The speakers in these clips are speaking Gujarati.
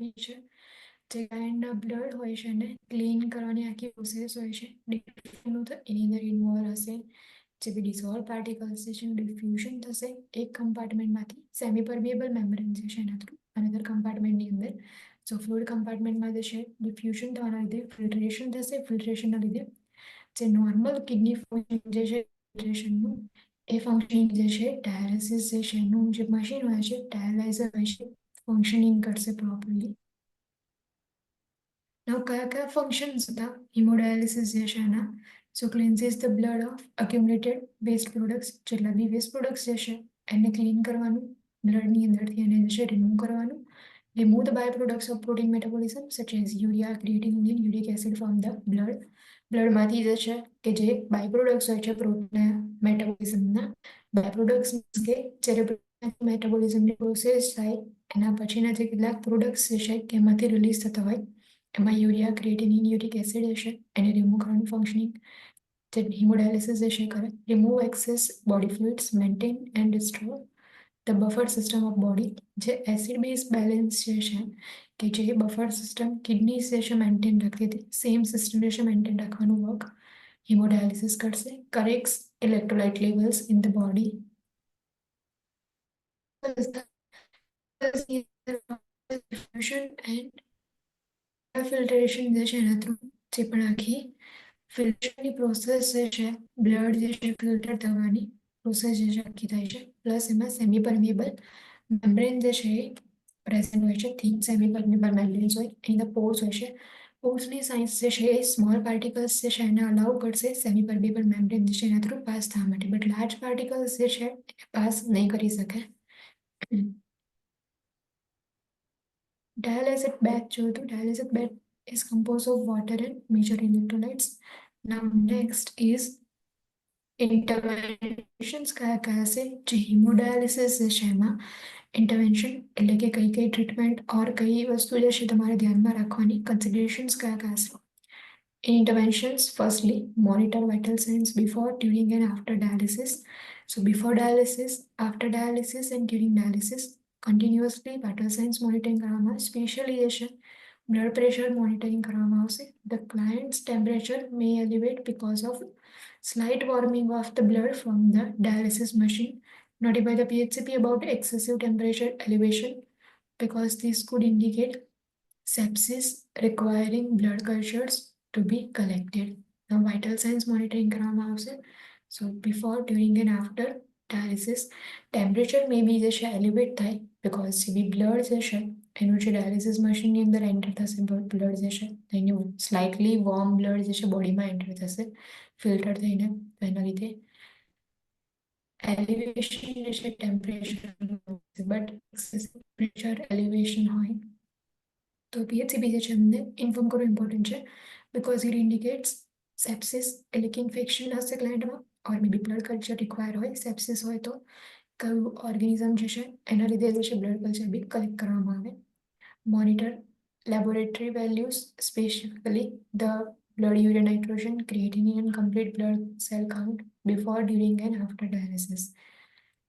થેરાપી છે. જે ક્લાયન્ટના બ્લડ હોય છે એને ક્લીન કરવાની આખી પ્રોસેસ હોય છે. ડિફ્યુઝનનું તો એની અંદર ઇન્વોલ્વ હશે. જે બી ડિસોલ્વ પાર્ટિકલ્સ છે ડિફ્યુઝન થશે એક કમ્પાર્ટમેન્ટમાંથી સેમી પરમિએબલ મેમ્બ્રેન જે છે એના થ્રુ અનધર કમ્પાર્ટમેન્ટની અંદર. સો ફ્લુઇડ કમ્પાર્ટમેન્ટમાં જે છે ડિફ્યુઝન થવાના લીધે ફિલ્ટ્રેશન થશે. ફિલ્ટ્રેશનના લીધે જે નોર્મલ કિડની ફંક્શન જે છે ફિલ્ટ્રેશનનું એ ફંક્શનિંગ જે છે ડાયાલિસિસ જે છે એનું જે મશીન હોય છે ડાયાલાઇઝર હોય છે ફંક્શનિંગ કરશે પ્રોપરલી. Now, kaya functions હતા હિમોડાયાલિસિસ જે છે એના so cleanses the blood of accumulated waste products જેટલા બી વેસ્ટ પ્રોડક્ટ્સ જે છે એને ક્લીન કરવાનું બ્લડની અંદરથી એને જે છે રિમૂવ કરવાનું. Remove the by products of protein metabolism such as urea creatinine uric acid from the blood. બ્લડમાંથી જે છે કે જે બાય પ્રોડક્ટ્સ હોય છે પ્રોટીન મેટાબોલિઝમના બાય પ્રોડક્ટ્સ કે જ્યારે મેટાબોલિઝમની પ્રોસેસ થાય એના પછીના જે કેટલાક પ્રોડક્ટ્સ જે છે કે એમાંથી રિલીઝ થતા હોય એમાં યુરિયા ક્રિએટિનિન યુરિક એસિડ હશે એને રિમૂવ કરવાનું ફંક્શનિંગ જે હિમોડાયાલિસિસ જે છે કરે. Remove access body fluids maintain and restore the buffer system of body. જે એસિડ બેઝ બેલેન્સ જે છે કે જે બફર સિસ્ટમ કિડની જે છે મેન્ટેન રાખતી હતી સેમ સિસ્ટમ જે છે મેન્ટેન રાખવાનું વર્ક હિમોડાયાલિસિસ કરશે. Corrects electrolyte levels in the body. And filtration જે છે એના થ્રુ જે પણ આખી ફિલ્ટરની પ્રોસેસ જે છે બ્લડ જે છે ફિલ્ટર થવાની પ્રોસેસ જે છે આખી થાય છે. પ્લસ એમાં સેમી પરમિએબલ મેમ્બ્રેન જે છે એ પ્રેઝન્ટ હોય છે. થિન સેમી પરમિએબલ મેમ્બ્રેન્સ હોય એની અંદર પોર્સ હોય છે. પોર્સની સાઇઝ જે છે એ સ્મોલ પાર્ટિકલ્સ જે છે એને અલાઉ કરશે સેમી પરમિએબલ મેમ્બ્રેન જે છે એના થ્રુ પાસ થવા માટે. બટ લાર્જ પાર્ટિકલ્સ જે છે પાસ નહીં કરી શકે. Dialysate bed जो तो dialysate bed is composed of water and major electrolytes. Now next is interventions કયા કયા છે જે હિમોડાયાલિસિસ જે છે એમાં ઇન્ટરવેન્શન એટલે કે કઈ ટ્રીટમેન્ટ ઓર કઈ વસ્તુ જે છે તમારે ધ્યાનમાં રાખવાની કન્સિડરેશન્સ કયા કયા છે. Interventions firstly monitor vital signs before during and after dialysis. So before dialysis after dialysis and during dialysis continuously vital signs monitoring કરવામાં સ્પેશિયલી જે છે બ્લડ પ્રેશર મોનિટરિંગ કરવામાં આવશે. The client's temperature may elevate because of slight warming of the blood from the dialysis machine. Notify the PHCP about excessive temperature elevation because this could indicate sepsis requiring blood cultures to be collected. Now vital signs monitoring કરવામાં આવશે. So before, during and after dialysis temperature may be જે છે elevate થાય because જે બી blood જે છે એનું જે dialysis machine ની અંદર enter થશે blood જે છે એનું slightly warm blood જે છે બોડીમાં enter થશે ફિલ્ટર થઈને એના લીધે elevation જે છે temperature but excessive temperature elevation હોય તો PHCP જે છે અમને ઇન્ફોર્મ કરવું ઇમ્પોર્ટન્ટ છે because it indicates sepsis એટલે કે ઇન્ફેક્શન હશે ક્લાયન્ટમાં ઓર મે બી બ્લડ કલ્ચર રિક્વાયર હોય સેપ્સિસ હોય તો કયું ઓર્ગેનિઝમ જે છે એના લીધે જે છે બ્લડ કલ્ચર બી કલેક્ટ કરવામાં આવે. Monitor laboratory values specifically the blood urea nitrogen creatinine and complete blood cell count before during and after dialysis.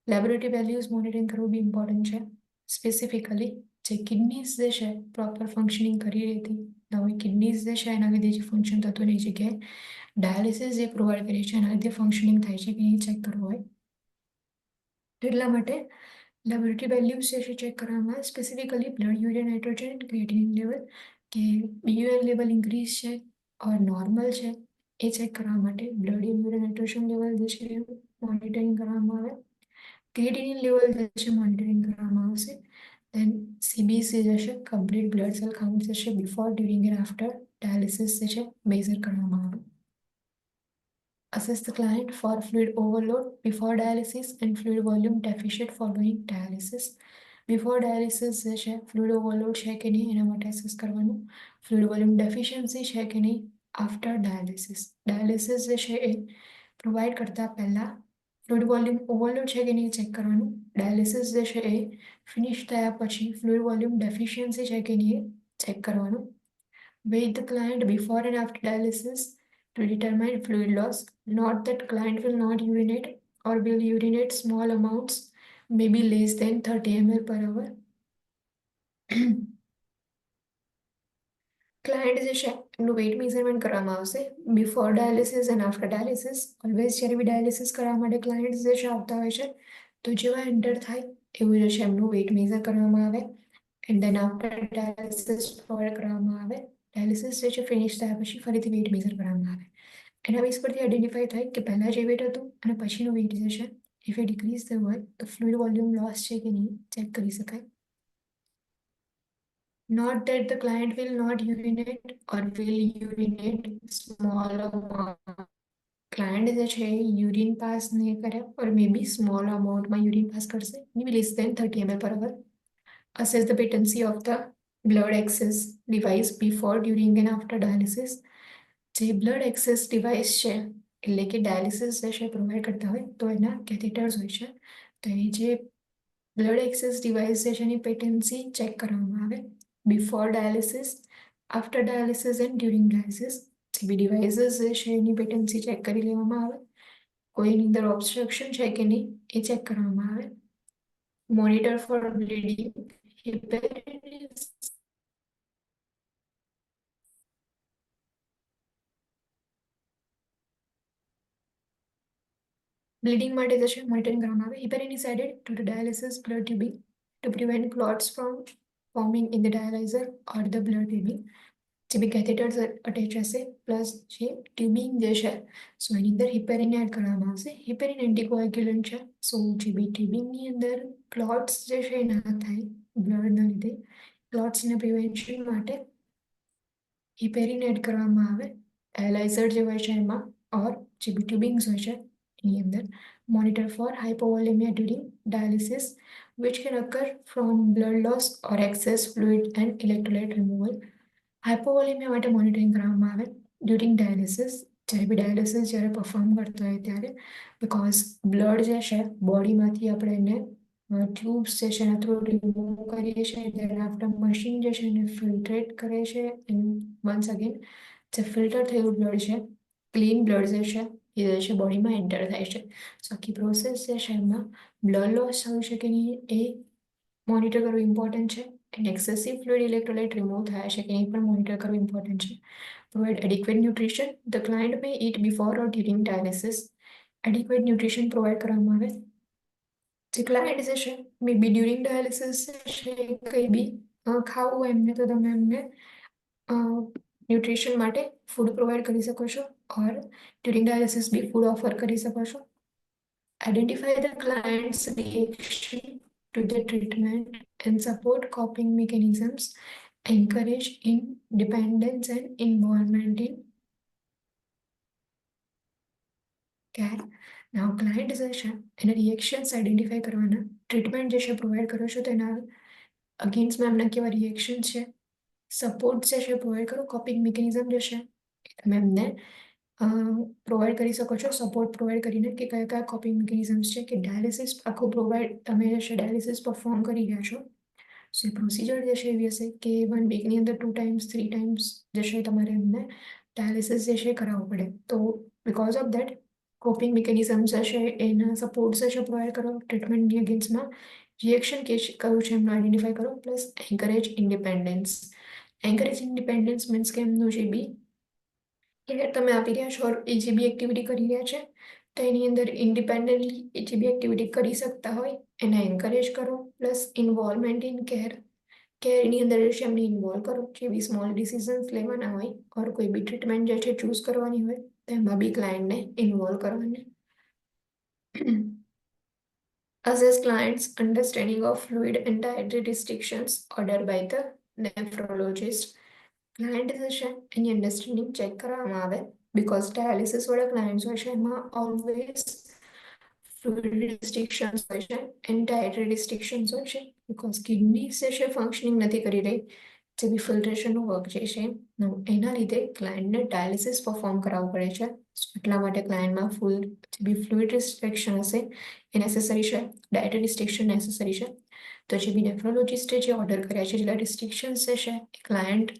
Laboratory values monitoring કરવું બી ઇમ્પોર્ટન્ટ છે. સ્પેસિફિકલી જે કિડનીઝ જે છે પ્રોપર ફંક્શનિંગ કરી રહી હતી નવી કિડનીઝ જે છે એના લીધે જે ફંક્શન થતું એની જગ્યાએ ડાયાલિસિસ જે પ્રોવાઈડ કરી છે એના લીધે ફંક્શનિંગ થાય છે કે નહીં ચેક કરવું હોય એટલા માટે લેબોરેટરી વેલ્યુઝ જે છે ચેક કરવામાં specifically blood urea nitrogen creatinine level કે BUN લેવલ ઇન્ક્રીઝ છે ઓર નોર્મલ છે એ ચેક કરવા માટે બ્લડ યુરિયા નાઇટ્રોજન લેવલ જે છે મોનિટરિંગ કરવામાં આવે. ક્રિએટિનિન લેવલ જે છે મોનિટરિંગ કરવામાં આવશે. દેન CBC જે છે કમ્પ્લીટ બ્લડ સેલ કાઉન્ટ જે છે before during and after dialysis જે છે મેઝર કરવામાં આવે. Assess the client for fluid overload before dialysis and fluid volume deficit following dialysis. Before dialysis જે છે fluid overload છે કે નહીં એના માટે assess કરવાનું. fluid volume deficiency છે કે નહીં after dialysis. dialysis જે છે એ પ્રોવાઈડ કરતા પહેલા ફ્લુઇડ વોલ્યુમ ઓવરલોડ છે કે નહીં ચેક કરવાનું. ડાયાલિસિસ જે છે એ ફિનિશ થયા પછી ફ્લુઇડ વોલ્યુમ ડેફિશિયન્સી છે કે નહીં ચેક કરવાનું. Wait the client before and after dialysis to determine fluid loss. Note that client will not urinate or will urinate small amounts, maybe less than 30 ml per hour. Client જે છે એમનું વેઇટ મેઝરમેન્ટ કરવામાં આવશે before dialysis and after dialysis. Always જ્યારે બી ડાયાલિસિસ કરવા માટે ક્લાયન્ટ જે છે આવતા હોય છે, તો જેવા એન્ટર થાય એવું જે છે એમનું વેઇટ મેઝર કરવામાં આવે and then after dialysis provide કરવામાં આવે. ડાયાલિસિસ જે છે ફિનિશ થયા પછી ફરીથી વેઇટ મેઝર કરવામાં આવે. એના બેઝ પરથી આઈડેન્ટિફાઈ થાય કે પહેલાં જે વેઇટ હતું અને પછીનું વેઇટ જે છે ઇફ એ ડિક્રીઝ થયું હોય તો ફ્લુઇડ વોલ્યુમ લોસ છે કે નહીં ચેક કરી શકાય. Not that the client will not urinate or will urinate small amount. Client જે છે યુરિન પાસ નહીં કરે or maybe small amountમાં યુરિન પાસ કરશે, maybe less than 30 ml per hour. Assess the patency of the blood access device before, during and after dialysis. જે બ્લડ એક્સેસ ડિવાઇસ છે એટલે કે ડાયાલિસિસ જે છે પ્રોવાઈડ કરતા હોય તો એના કેથેટર્સ હોય છે, તો એ જે બ્લડ એક્સેસ ડિવાઇસ જે છે એની પેટન્સી ચેક કરવામાં આવે before dialysis, after dialysis and during dialysis. જે બી ડિવાઇસીસ જે છે એની પેટન્સી ચેક કરી લેવામાં આવે, કોઈની અંદર ઓબ્સ્ટ્રક્શન છે કે નહીં એ ચેક કરવામાં આવે. Monitor four bleeding. બ્લીડિંગ માટે જે છે મોનિટરિંગ કરવામાં આવે. Heparin is added to the dialysis blood tubing to prevent clots from forming in the dialyzer or the blood tubing. જે બી કેથેટર્સ અટેચ હશે પ્લસ જે ટ્યુબિંગ જે છે સો એની અંદર હિપેરિન એડ કરવામાં આવશે. હિપેરિન એન્ટીકોએગ્યુલન્ટ છે, સો જે બી ટ્યુબિંગની અંદર ક્લોટ્સ જે છે ના થાય બ્લડના લીધે, ક્લોટ્સને પ્રિવેન્શન માટે હિપેરિન એડ કરવામાં આવે ડાયાલાઇઝર જે હોય છે એમાં ઓર જે બી ટ્યુબિંગ્સ હોય છે એની અંદર. Monitor for hypovolemia during dialysis which can occur from blood loss or excess fluid and electrolyte removal. હાઇપોવોલેમિયા માટે મોનિટરિંગ કરવામાં આવે ડ્યુરિંગ ડાયાલિસિસ, જ્યારે બી ડાયાલિસિસ જ્યારે પરફોર્મ કરતો હોય ત્યારે, બિકોઝ બ્લડ જે છે બોડીમાંથી આપણે એને ટ્યુબ્સ જે છે એના થ્રુ રિમૂવ કરીએ છીએ, ત્યારે આફ્ટર મશીન જે છે એને ફિલ્ટ્રેટ કરે છે એન્ડ વન્સ અગેન જે ફિલ્ટર થયેલું બ્લડ છે, ક્લીન બ્લડ જે છે એ જે છે બોડીમાં એન્ટર થાય છે. સો આખી પ્રોસેસ જે છે એમાં બ્લડ લોસ થયું છે કે નહીં એ મોનિટર કરવું ઇમ્પોર્ટન્ટ છે and excessive fluid electrolyte remove થયા છે કે નહીં પણ મોનિટર કરવું ઇમ્પોર્ટન્ટ છે. Provide adequate nutrition. The client May it before or during dialysis. Adequate nutrition provide કરવામાં આવે. જે ક્લાયન્ટ જે છે મે બી ડ્યુરિંગ ડાયાલિસિસ છે કંઈ બી ખાવું હોય એમને તો તમે એમને ન્યુટ્રિશન માટે ફૂડ પ્રોવાઈડ કરી શકો છો ઓર ડ્યુરિંગ ડાયાલિસિસ બી ફૂડ ઓફર કરી શકો છો. Identify the clients reaction to the treatment and support coping mechanisms, encourage independence and involvement in care. Now client જે છે એના રિએક્શન્સ આઈડેન્ટિફાઈ કરવાના, ટ્રીટમેન્ટ જે છે પ્રોવાઈડ કરો છો તેના અગેન્સ્ટમાં એમના કેવા રિએક્શન છે, સપોર્ટ જે છે પ્રોવાઈડ કરો, કોપિંગ મિકેનિઝમ જે છે તમે એમને પ્રોવાઈડ કરી શકો છો સપોર્ટ પ્રોવાઈડ કરીને કે કયા કયા કોપિંગ મિકેનિઝમ્સ છે કે ડાયાલિસિસ આખું પ્રોવાઈડ તમે જે છે ડાયાલિસિસ પરફોર્મ કરી રહ્યા છો. સો એ પ્રોસિજર જે છે એવી હશે કે 1 વીકની અંદર 2 ટાઈમ્સ 3 ટાઈમ્સ જે છે તમારે એમને ડાયાલિસિસ જે છે કરાવવું પડે. તો because of that coping mechanism જે છે એના સપોર્ટ જે છે પ્રોવાઈડ કરો, ટ્રીટમેન્ટની અગેન્સ્ટમાં રિએક્શન કે કયું છે એમનું આઈડેન્ટિફાઈ કરો, plus encourage independence. Encourage independence means કે એમનું જે બી કેર તમે આપી રહ્યા છો એ જે બી એક્ટિવિટી કરી રહ્યા છે તો એની અંદર ઇન્ડિપેન્ડન્ટલી એ જે બી એક્ટિવિટી કરી શકતા હોય એને એન્કરેજ કરો, પ્લસ ઇન્વોલ્વમેન્ટ ઇન કેરની અંદર જે છે એમને ઇન્વોલ્વ કરો. જે બી સ્મોલ ડિસિઝન્સ લેવાના હોય ઓર કોઈ બી ટ્રીટમેન્ટ જે છે ચૂઝ કરવાની હોય તો એમાં બી ક્લાયન્ટને ઇન્વોલ્વ કરવાને. Assess clients' understanding of fluid and dietary restrictions ordered by the nephrologist. Client જે છે એની અન્ડરસ્ટેન્ડિંગ ચેક કરવામાં આવે બિકોઝ ડાયાલિસિસ વાળા ક્લાયન્ટ્સ હોય છે એમાં ઓલવેઝ ફ્લુઇડ રિસ્ટ્રિક્શન્સ હોય છે એન્ડ ડાયટરી રિસ્ટ્રિક્શન્સ હોય છે બિકોઝ કિડની જે છે ફંક્શનિંગ નથી કરી રહી, જે બી ફિલ્ટ્રેશનનું વર્ક જે છે એના લીધે ક્લાયન્ટને ડાયાલિસિસ પરફોર્મ કરાવવું પડે છે. એટલા માટે ક્લાયન્ટમાં ફૂલ જે બી ફ્લુઇડ રિસ્ટ્રિક્શન હશે એ નેસેસરી છે, ડાયટરી રિસ્ટ્રિક્શન નેસેસરી છે. તો જે બી નેફ્રોલોજિસ્ટે જે ઓર્ડર કર્યા છે જેટલા રિસ્ટ્રિક્શન્સ જે છે એ ક્લાયન્ટ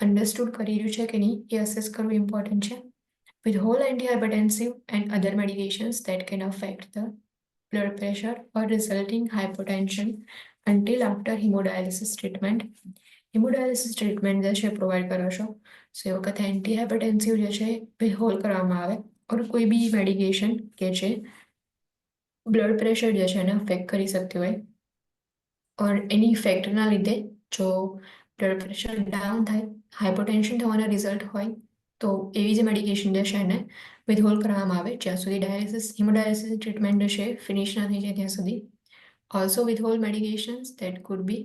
અંડરસ્ટુડ કરી રહ્યું છે કે નહીં એ અસેસ કરવું ઇમ્પોર્ટન્ટ છે. With whole antihypertensive and other medications that can affect the blood pressure or result in hypotension until after hemodialysis treatment. Hemodialysis treatment જે છે પ્રોવાઈડ કરો છો, સો એ વખતે એન્ટી હાઇપરટેન્સિવ જે છે વિથહોલ્ડ કરવામાં આવે, ઓર કોઈ બી મેડિકેશન કે જે બ્લડ પ્રેશર જે છે એને અફેક્ટ કરી શકતી હોય, ઓર એની ઇફેક્ટના લીધે જો બ્લડ પ્રેશર ડાઉન થાય, હાઇપરટેન્શન થવાના રિઝલ્ટ હોય, તો એવી જે મેડિકેશન જે છે એને વિથહોલ્ડ કરવામાં આવે જ્યાં સુધી હિમોડાયાલિસિસ ટ્રીટમેન્ટ જે છે ફિનિશ ના થઈ જાય ત્યાં સુધી. Also withhold medications that could be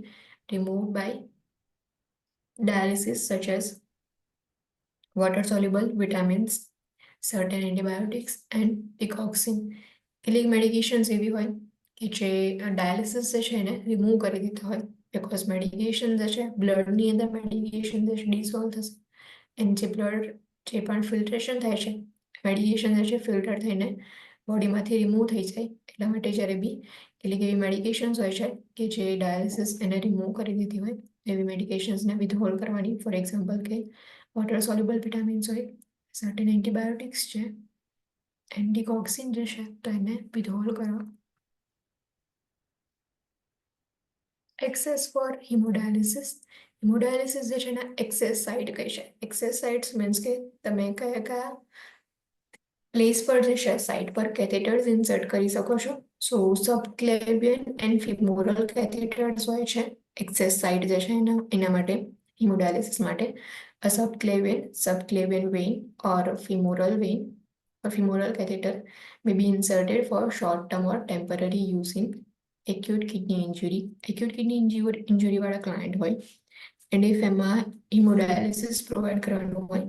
removed by dialysis, such as water-soluble vitamins, certain antibiotics, and digoxin. કેટલીક મેડિકેશન્સ એવી હોય કે જે ડાયાલિસિસ જે છે એને રિમૂવ કરી દીધા હોય, બિકોઝ મેડિકેશન જે છે બ્લડની અંદર મેડિકેશન જે છે ડિસોલ્વ થશે, એન્ડ જે બ્લડ જે પણ ફિલ્ટ્રેશન થાય છે મેડિકેશન જે છે ફિલ્ટર થઈને બોડીમાંથી રિમૂવ થઈ જાય. એટલા માટે જ્યારે બી કેટલીક એવી મેડિકેશન્સ હોય છે કે જે ડાયાલિસિસ એને રિમૂવ કરી દીધી હોય, એવી મેડિકેશન્સને વિથહોલ્ડ કરવાની. ફોર એક્ઝામ્પલ કે વોટર સોલ્યુબલ વિટામિન્સ હોય, સર્ટેન એન્ટીબાયોટિક્સ છે, એન્ટીકોક્સિન જે છે તો એને વિથહોલ્ડ કરવા. Access four હિમોડાયાલિસિસ. હિમોડાયાલિસિસ જે છે એના એક્સેસ સાઇટ કઈ છે? એક્સેસ સાઇટ્સ મીન્સ કે તમે કયા કયા પ્લેસ પર જે છે સાઇટ પર કેથેટર્સ ઇન્સર્ટ કરી શકો છો. સો સબક્લેવિયન એન્ડ ફિમોરલ કેથેટર્સ હોય છે એક્સેસ સાઇટ જે છે એના માટે, હિમોડાયાલિસિસ માટે. સબક્લેવિયન Wien or femoral vein or femoral catheter may be inserted for short term or temporary use in acute kidney injury. acute kidney injury વાળા ક્લાયન્ટ હોય and if એમાં હિમોડાયાલિસિસ પ્રોવાઈડ કરવાનું હોય,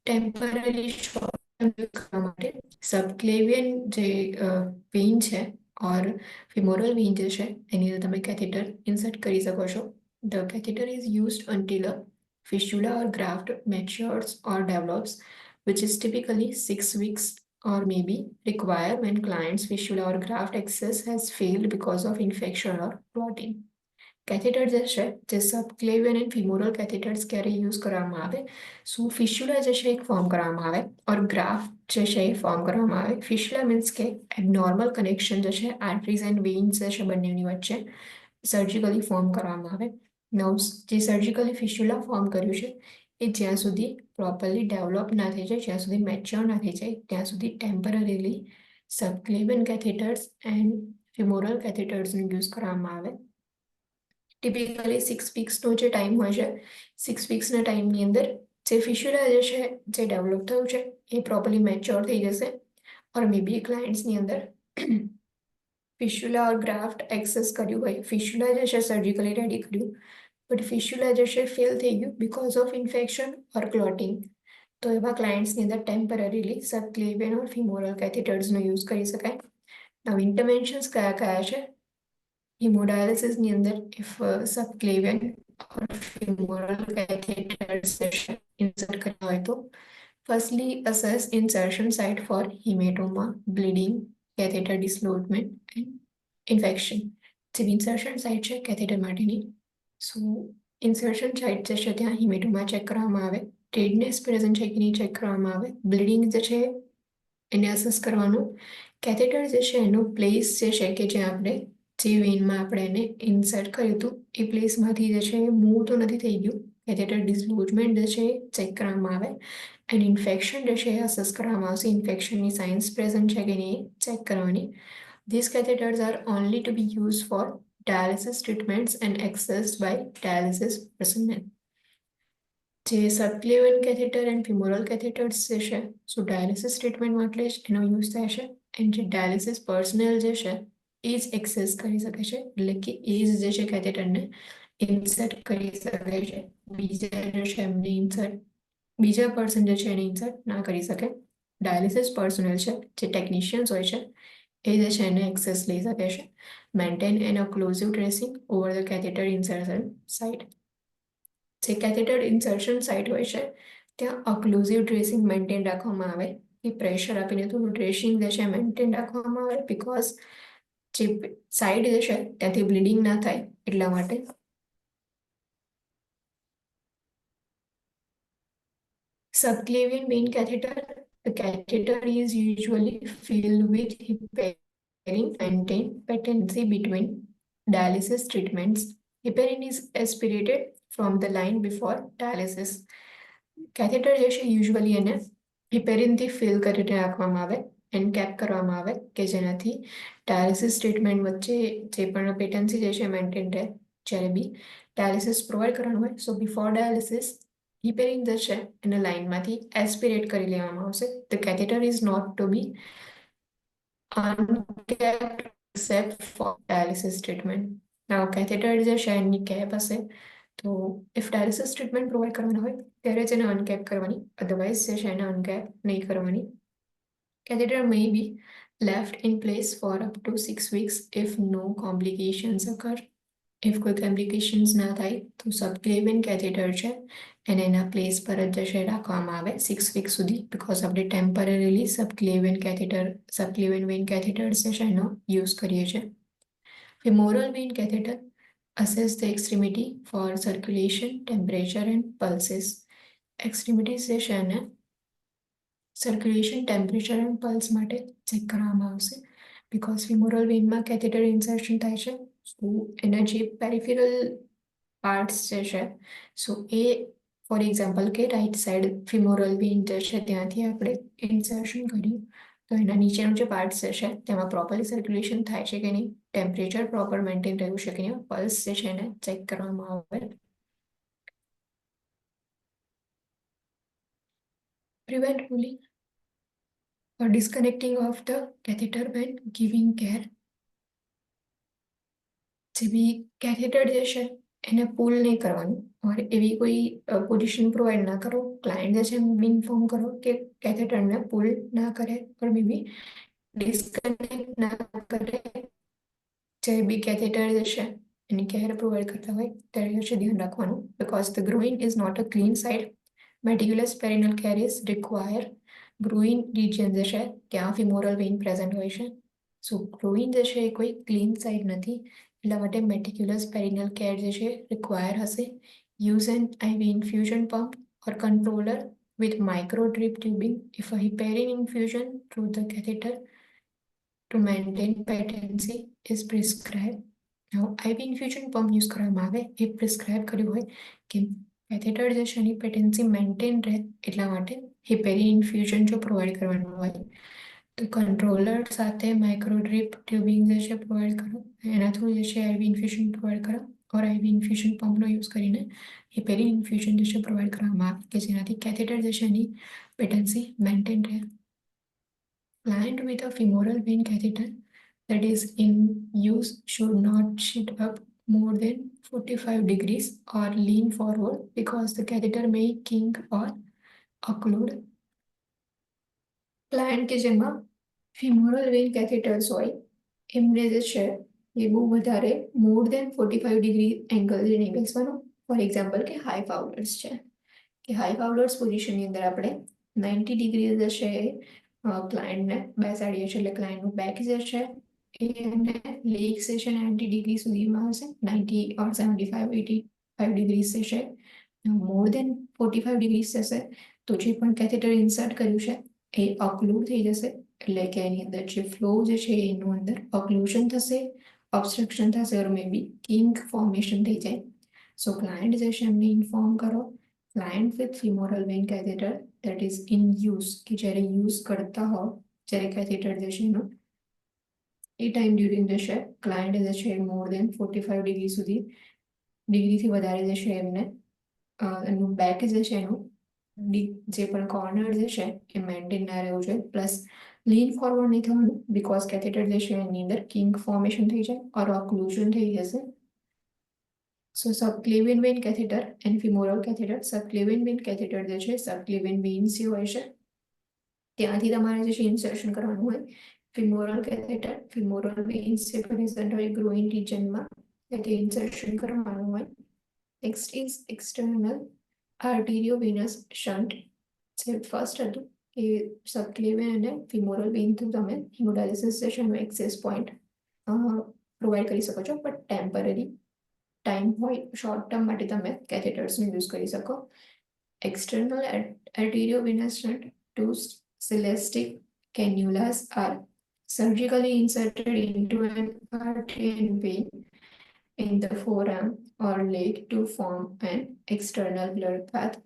ટેમ્પરરી શોર્ટ ટર્મ યુઝ કરવા માટે સબક્લેવિયન જે વેઇન છે ઓર ફિમોરલ વેઇન જે છે એની અંદર તમે કેથેટર ઇન્સર્ટ કરી શકો છો. The catheter is used until a fistula or graft matures or develops, which is typically 6 weeks or maybe require when client's fistula or graft access has failed because of infection or clotting. Catheter જે છે જે સબક્લેવિયન એન્ડ ફિમોરલ કેથેટર્સ ક્યારે યુઝ કરવામાં આવે? શું ફિસ્યુલા જે છે એક ફોર્મ કરવામાં આવે ઓર ગ્રાફ્ટ જે છે એ ફોર્મ કરવામાં આવે. ફિસ્યુલા મીન્સ કે એબનોર્મલ કનેક્શન જે છે આર્ટરીઝ એન્ડ વેઇન્સ જે છે બંનેની વચ્ચે સર્જિકલી ફોર્મ કરવામાં આવે. નવ જે સર્જિકલી ફિસ્યુલા ફોર્મ કર્યું છે એ જ્યાં સુધી પ્રોપરલી ડેવલપ ના થઈ જાય, જ્યાં સુધી મેચ્યોર ના થઈ જાય ત્યાં સુધી ટેમ્પરરીલી સબક્લેવિયન કેથેટર્સ એન્ડ ફિમોરલ કેથેટર્સનો યુઝ કરવામાં આવે. ટિપિકલી 6 વીક્સનો જે ટાઈમ હોય છે, 6 વીક્સના ટાઈમની અંદર જે ફિસ્યુલા જે છે જે ડેવલપ થયું છે એ પ્રોપરલી મેચ્યોર થઈ જશે, ઓર મે બી ક્લાયન્ટ્સની અંદર ફિસ્યુલા ઓર ગ્રાફ્ટ એક્સેસ કર્યું હોય, ફિસ્યુલા જે છે સર્જિકલી રેડી કર્યું, બટ ફિસ્યુલા જે છે ફેલ થઈ ગયું because of infection or clotting, તો એવા ક્લાયન્ટ્સની અંદર ટેમ્પરરીલી સબક્લેવિયન ઓર ફિમોરલ કેથેટર્સનો યુઝ કરી શકાય. નવ ઇન્ટરવેન્શન્સ કયા કયા છે હિમોડાયાલિસિસની અંદર? ઇફ સબક્લેવિયન ઓર ફિમોરલ કેથેટર્સ ઇન્સર્ટ કર્યા હોય તો firstly assess insertion site for hematoma, bleeding, catheter dislodgement and infection. જે ઇન્સર્શન સાઇટ છે કેથેટર માટેની, સો ઇન્સર્શન સાઇટ જે છે ત્યાં હિમેટોમા ચેક કરવામાં આવે, રેડનેસ પ્રેઝન્ટ છે કે નહીં ચેક કરવામાં આવે, બ્લીડિંગ જે છે એને અસેસ કરવાનું, કેથેટર જે છે એનો પ્લેસ જે છે કે જ્યાં આપણે જે વેઇનમાં આપણે એને ઇન્સર્ટ કર્યું હતું એ પ્લેસમાંથી જે છે એ મૂવ તો નથી થઈ ગયું, કેથેટર ડિસ્લોજમેન્ટ જે છે ચેક કરવામાં આવે, એન્ડ ઇન્ફેક્શન જે છે એ અસેસ કરવામાં આવશે, ઇન્ફેક્શનની સાઇન્સ પ્રેઝન્ટ છે કે નહીં ચેક કરવાની. These catheters are only to be used for dialysis treatments and accessed by dialysis personnel. જે સબક્લેવિયન કેથેટર એન્ડ ફિમોરલ કેથેટર્સ જે છે સો ડાયાલિસિસ ટ્રીટમેન્ટ માટે જ એનો યુઝ થાય છે, એન્ડ જે ડાયાલિસિસ પર્સનલ જે છે એ જ એક્સેસ કરી શકે છે, એટલે કે એ જ જે છે કેથેટરને ઇન્સર્ટ કરી શકે છે, બીજા જે છે એમને ઇન્સર્ટ બીજા પર્સન જે છે એને ઇન્સર્ટ ના કરી શકે. ડાયાલિસિસ પર્સનલ છે જે ટેકનિશિયન્સ હોય છે એ જે છે એને એક્સેસ લઈ શકે છે. Maintain an occlusive dressing over the catheter insertion site. જે કેથેટર ઇન્સર્શન સાઇટ હોય છે ત્યાં ઓક્લુઝિવ ડ્રેસિંગ મેન્ટેન રાખવામાં આવે, એ પ્રેશર આપીને થોડું ડ્રેસિંગ જે છે મેન્ટેન રાખવામાં આવે, બિકોઝ જે સાઇડ જે છે ત્યાંથી બ્લીડિંગ ના થાય એટલા માટે. Subclavian vein catheter. The catheter is usually filled with heparin, maintain patency between dialysis treatments. Heparin is aspirated from the line before dialysis. Catheter જે છે યુઝ્યુઅલી એને હિપેરિનથી ફિલ કરીને રાખવામાં આવે એન્ડ કેપ કરવામાં આવે કે જેનાથી ડાયાલિસિસ ટ્રીટમેન્ટ વચ્ચે જે પણ પેટન્સી જે છે મેન્ટેન રહે જ્યારે બી ડાયાલિસિસ પ્રોવાઈડ કરવાનું હોય. સો બિફોર ડાયાલિસિસ હિપેરિન જે છે એને લાઇનમાંથી એસ્પિરેટ કરી લેવામાં આવશે. The catheter is not to be uncapped except for dialysis treatment. Now catheter જે છે એની કેપ હશે તો ઇફ ડાયાલિસિસ ટ્રીટમેન્ટ પ્રોવાઈડ કરવાના હોય ત્યારે જ એને અનકેપ કરવાની, અધરવાઇઝ જે છે એને અનકેપ નહીં કરવાની. Catheter may be left in place for up to 6 weeks if no complications occur. If કોઈ complications ના થાય તો સબક્લેવિયન કેથેટર છે એને એના પ્લેસ પર જ જશે રાખવામાં આવે 6 વીક સુધી, બીકોઝ આપણે ટેમ્પરરીલી સબક્લેવિયન વેઇન કેથેટર્સ છે એનો યુઝ કરીએ છીએ. Femoral vein catheter assess the extremity for circulation, temperature and pulses. Extremities જે છે એને સર્ક્યુલેશન, ટેમ્પરેચર એન્ડ પલ્સ માટે ચેક કરવામાં આવશે બીકોઝ ફિમોરલ વેઇનમાં કેથેટર ઇન્સર્શન થાય છે. સો એના જે પેરિફેરલ પાર્ટ્સ જે છે સો એ ફોર એક્ઝામ્પલ કે રાઈટ સાઈડ ફિમોરલ વેઇન જે છે ત્યાંથી આપણે ઇન્સર્શન કર્યું તો એના નીચેનું જે પાર્ટ્સ જે છે તેમાં પ્રોપરલી સર્ક્યુલેશન થાય છે કે નહીં, ટેમ્પરેચર પ્રોપર મેન્ટેન રહ્યું છે કે નહીં, પલ્સ જે છે એને ચેક કરવામાં આવે. Prevent pulling or disconnecting of the catheter when giving care. જે બી કેથેટર જે છે એને પુલ નહીં કરવાનું ઓર એવી કોઈ પોઝિશન પ્રોવાઈડ ના કરો. ક્લાયન્ટ જે છે ઇન્ફોર્મ કરો કે કેથેટરને પુલ ના કરે ઓર મે બી ડિસ્કનેક્ટ ના કરે. જે બી કેથેટર જે છે એની કેર પ્રોવાઈડ કરતા હોય ત્યારે જે છે ધ્યાન રાખવાનું because the groin is not a clean side. Meticulous perineal care is require. Groin region જે છે ત્યાં ફિમોરલ વેઇન પ્રેઝન્ટ હોય છે. સો ગ્રોઇન જે છે એ કોઈ ક્લીન સાઇડ નથી એટલા માટે મેટિક્યુલસ પેરિનલ કેર જે છે રિક્વાયર હશે. Use an IV infusion pump or controller with micro drip tubing if a heparin infusion through the catheter to maintain patency is prescribed. Now IV infusion pump use કરવામાં આવે એ પ્રિસ્ક્રાઇબ કર્યું હોય કે કેથેટર જે છે એની પેટેન્સી મેન્ટેન રહે એટલા માટે હિપેરિન ઇન્ફ્યુઝન જો પ્રોવાઈડ કરવાનું હોય તો કંટ્રોલર સાથે માઇક્રો ડ્રીપ ટ્યુબિંગ જે છે પ્રોવાઈડ કરો, એના થ્રુ જે છે IV ઇન્ફ્યુઝન પ્રોવાઈડ કરો ઓર IV ઇન્ફ્યુઝન પંપનો યુઝ કરીને હિપેરિન ઇન્ફ્યુઝન જે છે પ્રોવાઈડ કરવામાં આવે કે જેનાથી કેથેટર જે છે એની પેટેન્સી મેન્ટેન રહે. Client with a femoral vein catheter that is in use should not sit up more than 45 degrees or lean forward because the catheter may kink or occlude. Client કે જેમાં femoral vein catheters હોય એમને જે છે એ બહુ વધારે more than 45 degree એંગલ જે નહીં બેસવાનું. ફોર એક્ઝામ્પલ કે હાઈ ફાઉલર્સ છે કે હાઈ ફાઉલર્સ પોઝિશનની અંદર આપણે 90 ડિગ્રી જે છે ક્લાયન્ટને બેસાડીએ છીએ એટલે ક્લાયન્ટનું બેક જે છે એને લેગ્સ જે છે 90 ડિગ્રી સુધીમાં હશે, 90 ઓર 75 85 ડિગ્રીઝ જે છે. મોર દેન 45 ડિગ્રીઝ થશે તો જે પણ કેથેટર ઇન્સર્ટ કર્યું છે એ ઓક્લુડ થઈ જશે એટલે કે એની અંદર જે ફ્લો જે છે એનું અંદર ઓક્લુઝન થશે, ઓબ્સ્ટ્રક્શન થશે ઓર મે બી કિંક ફોર્મેશન થઈ જાય. સો ક્લાયન્ટ જે છે એમને ઇન્ફોર્મ કરો client with femoral vein catheter that is in use કે જ્યારે યુઝ કરતા હો જ્યારે કેથેટર જે છે એનો એ ટાઈમ ડ્યુરિંગ જે છે ક્લાયન્ટ જે છે મોર દેન 45 ડિગ્રી સુધી ડિગ્રીથી વધારે જે છે એમને એનું બેક જે છે એનું જે પણ કોર્નર જે છે એ મેન્ટેન ના રહેવું જોઈએ. પ્લસ લીન ફોરવર્ડ નહીં થવાનું બીકોઝ કેથેટર જે છે એની અંદર કિંક ફોર્મેશન થઈ જાય ઓર ઓક્લુઝન થઈ જશે. So subclavian vein catheter and femoral catheter. Subclavian vein catheter જે છે સબક્લેવિયન વેઇન્સ જે હોય છે ત્યાંથી તમારે જે છે ઇન્સર્શન કરવાનું હોય. ફિમોરલ કેથેટર ફિમોરલ વેઇન્સ જે પ્રેઝન્ટ હોય ગ્રોઇન રિજનમાં ત્યાંથી ઇન્સર્શન કરવાનું હોય. Next is external arteriovenous shunt. જે ફર્સ્ટ હતું કે સબક્લેવિયન અને ફિમોરલ વેઇન થ્રુ તમે હિમોડાયાલિસિસ સેશનનો એક્સેસ પોઈન્ટ પ્રોવાઈડ કરી શકો છો બટ ટેમ્પરરી ટાઈમ હોય શોર્ટ ટર્મ માટે તમે કેથેટર્સનો યુઝ કરી શકો. External arteriovenous shunt, two celestic cannulas are surgically inserted into an artery and vein in the forearm or leg to form an external blood path.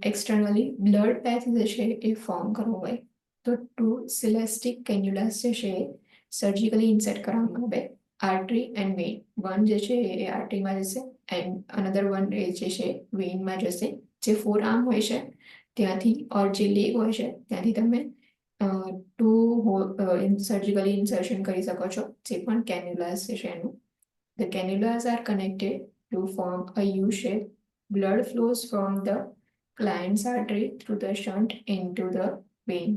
Externally blood path જે છે એ ફોર્મ કરવો હોય તો ટુ સિલેસ્ટિક કેન્યુલાસ જે છે એ સર્જિકલી ઇન્સર્ટ કરવામાં આવે આર્ટરી એન્ડ વેઇન વન જે છે એ આર્ટરીમાં જશે એન્ડ અનધર વન એ જે છે વેઇનમાં જશે જે ફોર આર્મ હોય છે ત્યાંથી ઓર જે લેગ હોય છે ત્યાંથી તમે ટુ સર્જિકલી ઇન્સર્શન કરી શકો છો જે પણ કેન્યુલાસ છે એનું The cannulas are connected to form a U shape. Blood flows from the client's artery through the shunt into the vein.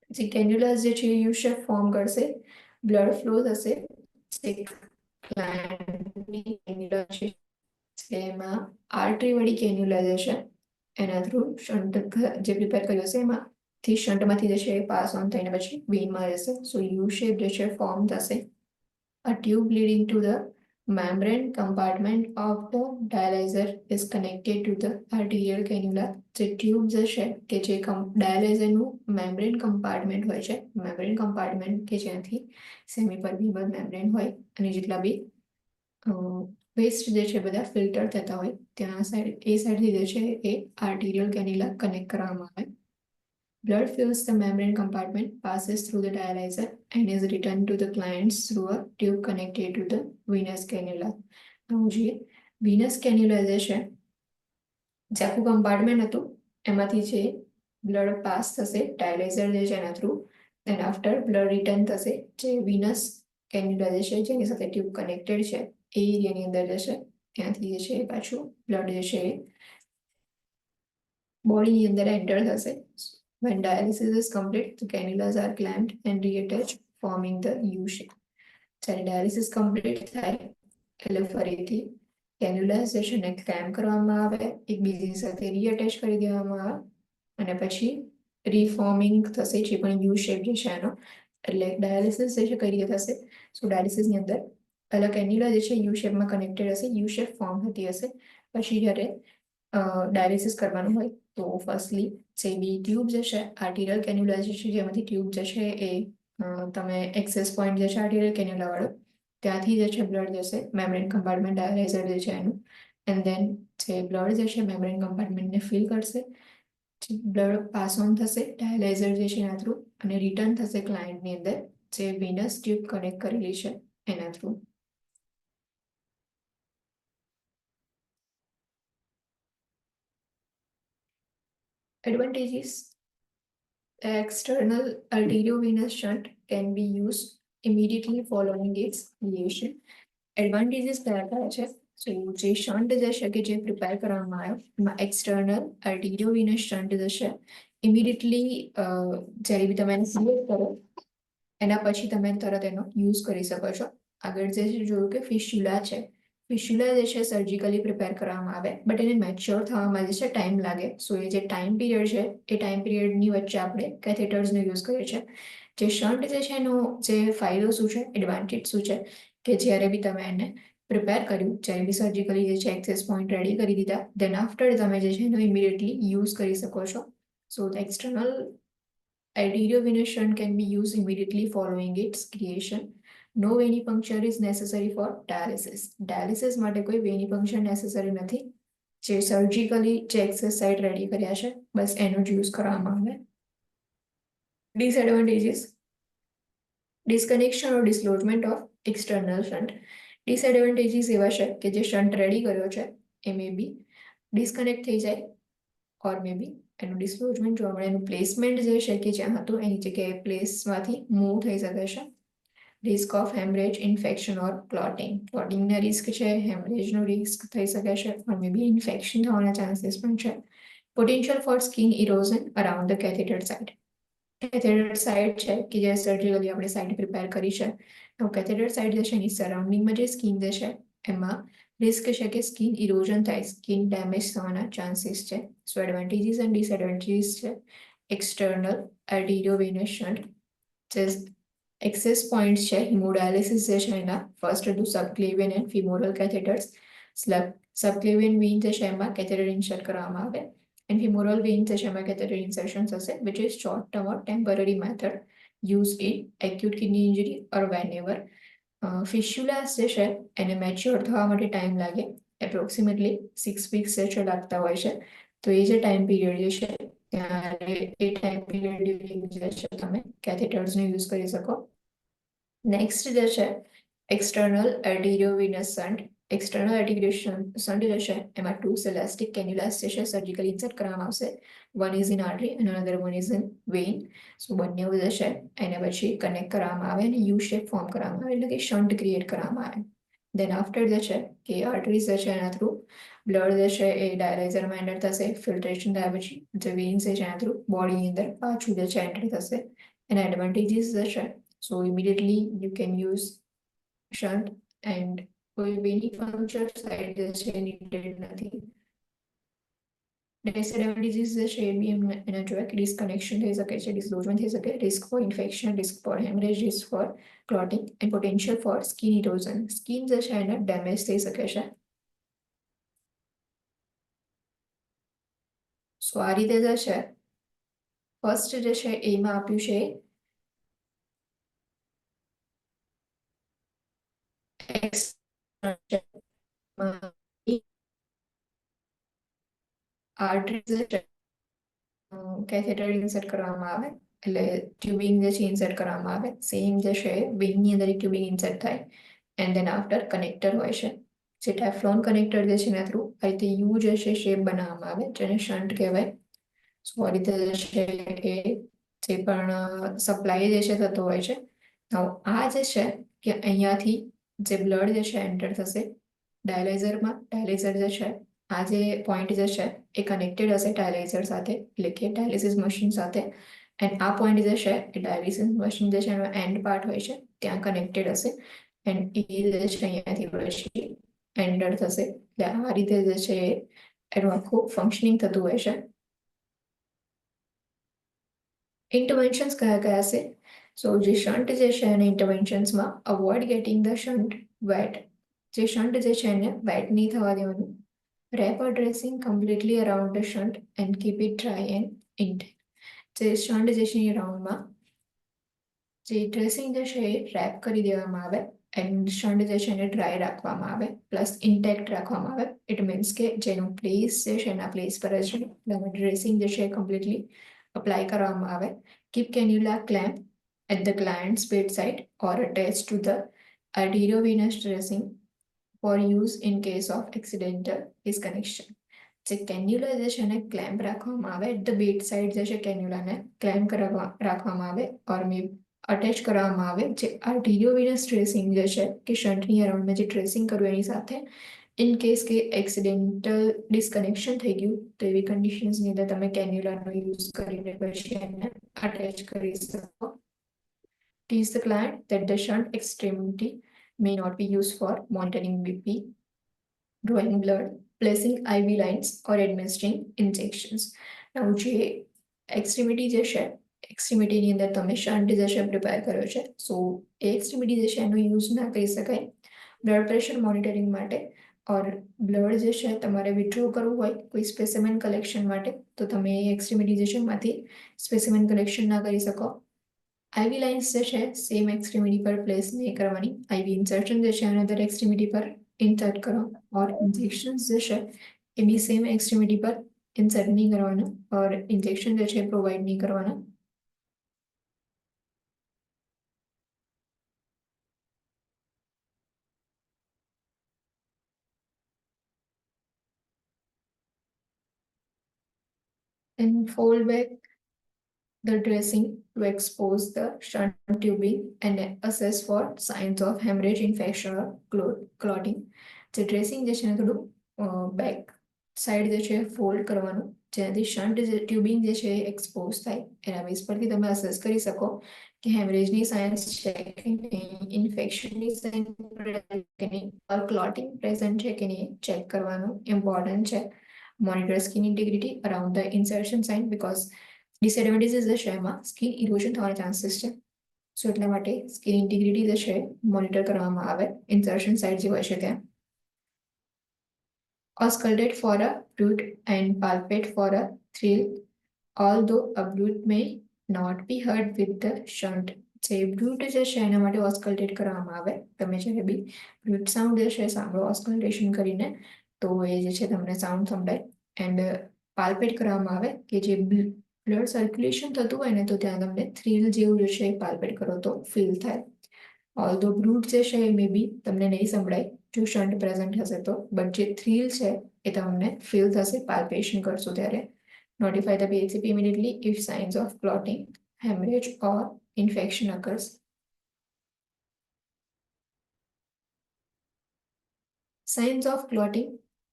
જે કેન્યુલાસ જે છે યુ શેપ ફોર્મ કરશે બ્લડ ફ્લો થશે જે ક્લાયન્ટની કેન્યુલા છે એમાં આર્ટરી વળી કેન્યુલા જે છે એના થ્રુ શન્ટ જે પ્રિપેર કર્યો છે એમાંથી શન્ટમાંથી જે છે એ પાસ ઓન થઈને પછી વેઇનમાં જશે સો યુ શેપ જે છે ફોર્મ થશે A tube leading to the membrane compartment of the dialyzer is connected to the arterial cannula. જે ટ્યુબ જે છે કે જે ડાયાલાઇઝરનું મેમ્બ્રેન કમ્પાર્ટમેન્ટ હોય છે મેમ્બ્રેન કમ્પાર્ટમેન્ટ કે જ્યાંથી સેમી પરમિબલ મેમ્બ્રેન હોય અને જેટલા બી વેસ્ટ જે છે બધા ફિલ્ટર થતા હોય ત્યાં સાઈડ એ સાઈડથી જે છે એ આર્ટેરિયલ કેન્યુલા કનેક્ટ કરવામાં આવે Blood fills the membrane compartment, passes through the dialyzer, and is returned to the clients through a tube connected to the venous cannula. આવું જોઈએ venous cannula જે છે જે આખું કમ્પાર્ટમેન્ટ હતું એમાંથી જે બ્લડ પાસ થશે ડાયાલાઇઝર જે છે એના through and after blood return થશે જે વિનસ કેન્યુલા જે છે જેની સાથે ટ્યુબ કનેક્ટેડ છે એ એરિયાની અંદર જશે ત્યાંથી જે છે પાછું બ્લડ જે છે બોડીની અંદર એન્ટર થશે When dialysis is complete, the cannulas are clamped and reattached, forming the U shape. જ્યારે ડાયાલિસિસ કમ્પ્લીટ થાય એટલે ફરીથી કેન્યુલાસ જે છે એને ક્લેમ્પ કરવામાં આવે એકબીજી સાથે રીઅટેચ કરી દેવામાં આવે અને પછી રીફોર્મિંગ થશે જે પણ યુ શેપ જે છે એનો એટલે ડાયાલિસિસ જે છે કઈ રીતે થશે સો ડાયાલિસિસની અંદર પહેલા કેન્યુલા જે છે યુ શેપમાં કનેક્ટેડ હશે યુ શેપ ફોર્મ થતી હશે પછી જ્યારે ડાયાલિસિસ કરવાનું હોય તો ફર્સ્ટલી જે બી ટ્યુબ જે છે આર્ટેરિયલ કેન્યુલા જે છે જેમાંથી ટ્યુબ જે છે એ તમે એક્સેસ પોઈન્ટ જે છે આર્ટેરિયલ કેન્યુલા વાળો ત્યાંથી જે છે બ્લડ જશે મેમ્બ્રેન કમ્પાર્ટમેન્ટ ડાયાલાઇઝર જે છે એનું એન્ડ દેન જે બ્લડ જે છે મેમ્બ્રેન કમ્પાર્ટમેન્ટને ફિલ કરશે બ્લડ પાસ ઓન થશે ડાયાલાઇઝર જે છે એના થ્રુ અને રિટર્ન થશે ક્લાયન્ટની અંદર જે વિનસ ટ્યુબ કનેક્ટ કરેલી છે એના through Advantages. The external arteriovenous shunt can be used immediately following its creation. Advantages કયા કયા છે સો જે શન્ટ જે છે કે જે પ્રિપેર કરવામાં આવ્યો એમાં એક્સટર્નલ આર્ટેરિયોવેનસ શન્ટ જે છે ઇમિડિયેટલી જ્યારે બી તમે એને સિલેક્ટ કરો એના પછી તમે તરત એનો યુઝ કરી શકો છો આગળ જે છે જોયું કે ફિસ્યુલા છે ફિસ્યુલા જે છે સર્જિકલી પ્રિપેર કરવામાં આવે બટ એને મેચ્યોર થવામાં જે છે ટાઈમ લાગે સો એ જે ટાઈમ પીરિયડ છે એ ટાઈમ પીરિયડની વચ્ચે આપણે કેથેટર્સનો યુઝ કરીએ છીએ જે શન્ટ જે છે એનો જે ફાયદો શું છે એડવાન્ટેજ શું છે કે જ્યારે બી તમે એને પ્રિપેર કર્યું જ્યારે બી સર્જિકલી જે છે એક્સેસ પોઈન્ટ રેડી કરી દીધા દેન આફ્ટર તમે જે છે એનો ઇમિડિયેટલી યુઝ કરી શકો છો so the external arteriovenous shunt can be used immediately following its creation. No venipuncture is necessary for dialysis. Dialysis માટે કોઈ venipuncture necessary નથી જે સર્જિકલી જે એક્સેસ સાઇટ રેડી કર્યા છે બસ એનો જ યુઝ કરવામાં આવે Disadvantages. Disconnection or dislodgement of external shunt. Disadvantages એવા છે કે જે શન્ટ રેડી કર્યો છે એ મે બી ડિસ્કનેક્ટ થઈ જાય ઓર મે બી એનું ડિસ્લોજમેન્ટ જોવા મળે એનું પ્લેસમેન્ટ જે છે કે જ્યાં હતું એની જગ્યાએ પ્લેસમાંથી મૂવ થઈ શકે છે risk of hemorrhage infection or ક્લોટિંગના રિસ્ક છે હેમરેજનો રિસ્ક થઈ શકે છે ઓર મે બી ઇન્ફેક્શન થવાના ચાન્સીસ પણ છે potential for skin erosion around the catheter site catheter site છે કે જે સર્જિકલી આપણે સાઇટ પ્રિપેર કરી છે તો કેથેટર સાઇટ જે છે એની સરાઉન્ડિંગમાં જે સ્કિન જે છે એમાં રિસ્ક છે કે સ્કિન ઇરોઝન થાય સ્કિન ડેમેજ થવાના ચાન્સીસ છે સો એડવાન્ટેજીસ એન્ડ ડિસએડવાન્ટેજીસ છે એક્સટર્નલ આર્ટેરિયોવેનસ શન્ટ જે એક્સેસ પોઈન્ટ છે હિમોડાયાલિસિસ જે છે એના ફર્સ્ટ ટુ સબક્લેવિયન એન્ડ ફિમોરલ કેથેટર્સ સબક્લેવિયન વેઇન જે છે એમાં કેથેટર ઇન્સર્ટ કરવામાં આવે એન્ડ ફિમોરલ વેઇન જે છે એમાં કેથેટર ઇન્સર્શન થશે which is short term or temporary method used in acute kidney injury or whenever ફિસ્યુલાસ જે છે એને મેચ્યોર થવા માટે ટાઈમ લાગે, એપ્રોક્સિમેટલી 6 વીક્સ જે છે લાગતા હોય છે. તો એ જે ટાઈમ પીરિયડ જે છે ત્યારે એ ટાઈમ પીરિયડ જે છે તમે કેથેટર્સનો યુઝ કરી શકો. નેક્સ્ટ જે છે એક્સટર્નલ આર્ટેરિયોવિનસ શન્ટ. એક્સટર્નલ આર્ટેરિયો શન્ટ જે છે એમાં 2 સેલેસ્ટિક કેન્યુલાસ જે છે સર્જિકલી ઇન્સર્ટ કરવામાં આવશે. વન ઇઝ ઇન આર્ટરી અને another one is in vein. So બંને જે છે એને પછી કનેક્ટ કરવામાં આવે અને યુ શેપ ફોર્મ કરવામાં આવે, એટલે કે શન્ટ ક્રિએટ કરવામાં આવે. દેન આફ્ટર જે છે કે આર્ટરીઝ જે છે એના થ્રુ બ્લડ જે છે એ ડાયલાઇઝરમાં એન્ટર થશે. ફિલ્ટ્રેશન થયા પછી જે વેઇન્સ છે એના થ્રુ બોડીની અંદર પાછું જે છે એન્ટર થશે. એના એડવાન્ટેજીસ જે છે, so immediately you can use shunt and કોઈ વેની ફંક્શન સાઇડ જે છે નીડેડ નથી. ડિસએડવાન્ટેજીસ જે છે એ બી એના જોયા કે ડિસ્કનેક્શન થઈ શકે છે, ડિસલોજમેન્ટ થઈ શકે, risk for infection, risk for haemorrhage, risk for clotting and potential for skin erosion. Skin જે છે એને ડેમેજ થઈ શકે છે. સો આ રીતે જે છે ફર્સ્ટ જે છે એમાં આપ્યું છે આર્ટરીઝ કેથેટર ઇન્સર્ટ કરવામાં આવે, એટલે ટ્યુબિંગ જે છે ઇન્સર્ટ કરવામાં આવે. સેમ જે છે વેઇનની અંદર એક ટ્યુબિંગ ઇન્સર્ટ થાય એન્ડ દેન આફ્ટર કનેક્ટર હોય છે. જે ટેફ્લોન કનેક્ટર જે છે એના થ્રુ આ રીતે યુ જે છે શેપ બનાવવામાં આવે, જેને શન્ટ કહેવાય. સો આ રીતે જે છે એ જે પણ સપ્લાય જે છે થતો હોય છે. આ જે છે કે અહીંયાથી જે બ્લડ જે છે એન્ટર થશે ડાયલાઇઝરમાં. ડાયલાઇઝર જે છે આ જે પોઈન્ટ જે છે એ કનેક્ટેડ હશે ડાયલાઇઝર સાથે, એટલે કે ડાયાલિસિસ મશીન સાથે. એન્ડ આ પોઈન્ટ જે છે એ ડાયાલિસિસ મશીન જે છે એનો એન્ડ પાર્ટ હોય છે ત્યાં કનેક્ટેડ હશે. એન્ડ એ જે છે અહીંયાથી પછી એન્ટર થશે. એટલે આ રીતે જે છે એનું આખું ફંક્શનિંગ થતું હોય છે. ઇન્ટરવેન્શન્સ કયા કયા છે? સો જે શન્ટ જે છે એને ઇન્ટરવેન્શન્સમાં avoid getting the shunt wet. જે શન્ટ જે છે એને વેટ નહીં થવા દેવાનું. Wrap or dressing completely around the shunt and keep it dry and intact. જે શન્ટ જે છે એ રાઉન્ડમાં જે ડ્રેસિંગ જે છે એ રેપ કરી દેવામાં આવે એન્ડ શન્ટ જે છે એને ડ્રાય રાખવામાં આવે પ્લસ ઇન્ટેક્ટ રાખવામાં આવે. ઇટ મીન્સ કે જેનું પ્લેસ જે છે એના પ્લેસ પર જ ડ્રેસિંગ જે છે કમ્પ્લીટલી અપ્લાય કરવામાં આવે. Keep cannula clamp at the client's bedside or attached to the arteriovenous dressing for use in case of accidental disconnection. જે કેન્યુલા જે છે એને ક્લેમ્પ રાખવામાં આવે, એટ ધ બેડ સાઇડ જે છે કેન્યુલાને ક્લેમ્પ રાખવામાં આવે ઓર અટેચ કરવામાં આવે. જે આર્ટેરિયોવિનસ ડ્રેસિંગ જે છે કે શન્ટની અરાઉન્ડમાં જે ડ્રેસિંગ કરવું એની સાથે ઇન કેસ કે એક્સિડેન્ટલ ડિસ્કનેક્શન થઈ ગયું તો એવી કન્ડિશન્સની અંદર તમે કેન્યુલાનો યુઝ કરીને પછી એને અટેચ કરી શકો. Teach the client that the shunt extremity may not be used for monitoring BP, drawing blood, placing IV lines or administering injections. Now જે એક્સ્ટ્રીમિટી જે છે એક્સ્ટ્રીમિટીની અંદર તમે શન્ટ જે છે પ્રિપેર કર્યો છે, સો એ એક્સ્ટ્રીમિટી જે છે એનો યુઝ ના કરી શકાય બ્લડ પ્રેશર મોનિટરિંગ માટે. ઓર બ્લડ જે છે તમારે વિથડ્રો કરવું હોય કોઈ સ્પેસિમેન કલેક્શન માટે તો તમે એ એક્સ્ટ્રીમિટી જે છે એમાંથી સ્પેસિમેન કલેક્શન ના કરી શકો. આઈવી લાઇન્સ જે છે સેમ એક્સ્ટ્રીમિટી પર પ્લેસ નહીં કરવાની. આઈવી ઇન્સર્શન જે છે અનધર એક્સ્ટ્રીમિટી પર ઇન્સર્ટ કરો ઓર ઇન્જેક્શન જે છે એ બી સેમ એક્સ્ટ્રીમિટી પર ઇન્સર્ટ નહીં કરવાના ઓર ઇન્જેક્શન જે છે પ્રોવાઈડ નહીં કરવાના. And fold back the dressing to expose the shunt tubing and assess for signs of hemorrhage, infection or clotting. જે ડ્રેસિંગ જે છે ને થોડું બેક સાઈડ જે છે ફોલ્ડ કરવાનું, જેનાથી શન્ટ જે ટ્યુબિંગ જે છે એક્સપોઝ થાય. એના બેઝ પરથી તમે અસેસ કરી શકો કે હેમરેજની સાયન્સ છે કે નહીં, ઇન્ફેક્શનની સાયન્સ કે નહીં, ઓર ક્લોટિંગ પ્રેઝન્ટ છે કે નહીં ચેક કરવાનું ઇમ્પોર્ટન્ટ છે. Monitor skin integrity around the insertion sign, because disadvantages જે છે એમાં સ્કિન ઇરોઝન થવાના ચાન્સીસ છે. સો એટલા માટે સ્કિન ઇન્ટિગ્રિટી જે છે મોનિટર કરવામાં આવે ઇન્સર્શન સાઇટ જે હોય છે ત્યાં. Auscultate for a bruit and palpate for a thrill, although a bruit may not be heard with the shunt. જે બ્રૂટ જે છે એના માટે ઓસ્કલ્ટેટ કરવામાં આવે. તમે જ્યારે બી બ્રૂટ સાઉન્ડ જે છે સાંભળો ઓસ્કલ્ટેશન કરીને, તો એ જે છે તમને સાઉન્ડ સંભળાય. એન્ડ પાલ્પેટ કરવામાં આવે કે જે બ્લડ સર્ક્યુલેશન થતું હોય ને, તો ત્યાં તમને થ્રીલ જેવું જે છે પાલ્પેટ કરો તો ફીલ થાય. ઓલ્ધો બ્રૂટ જે છે એ મે બી તમને નહીં સંભળાય જો શન્ટ પ્રેઝન્ટ હશે તો, બટ જે થ્રીલ છે એ તમને ફીલ થશે પાલ્પેશન કરશો ત્યારે. Notify the PHCP immediately if signs of clotting, hemorrhage or infection occurs. Signs of clotting.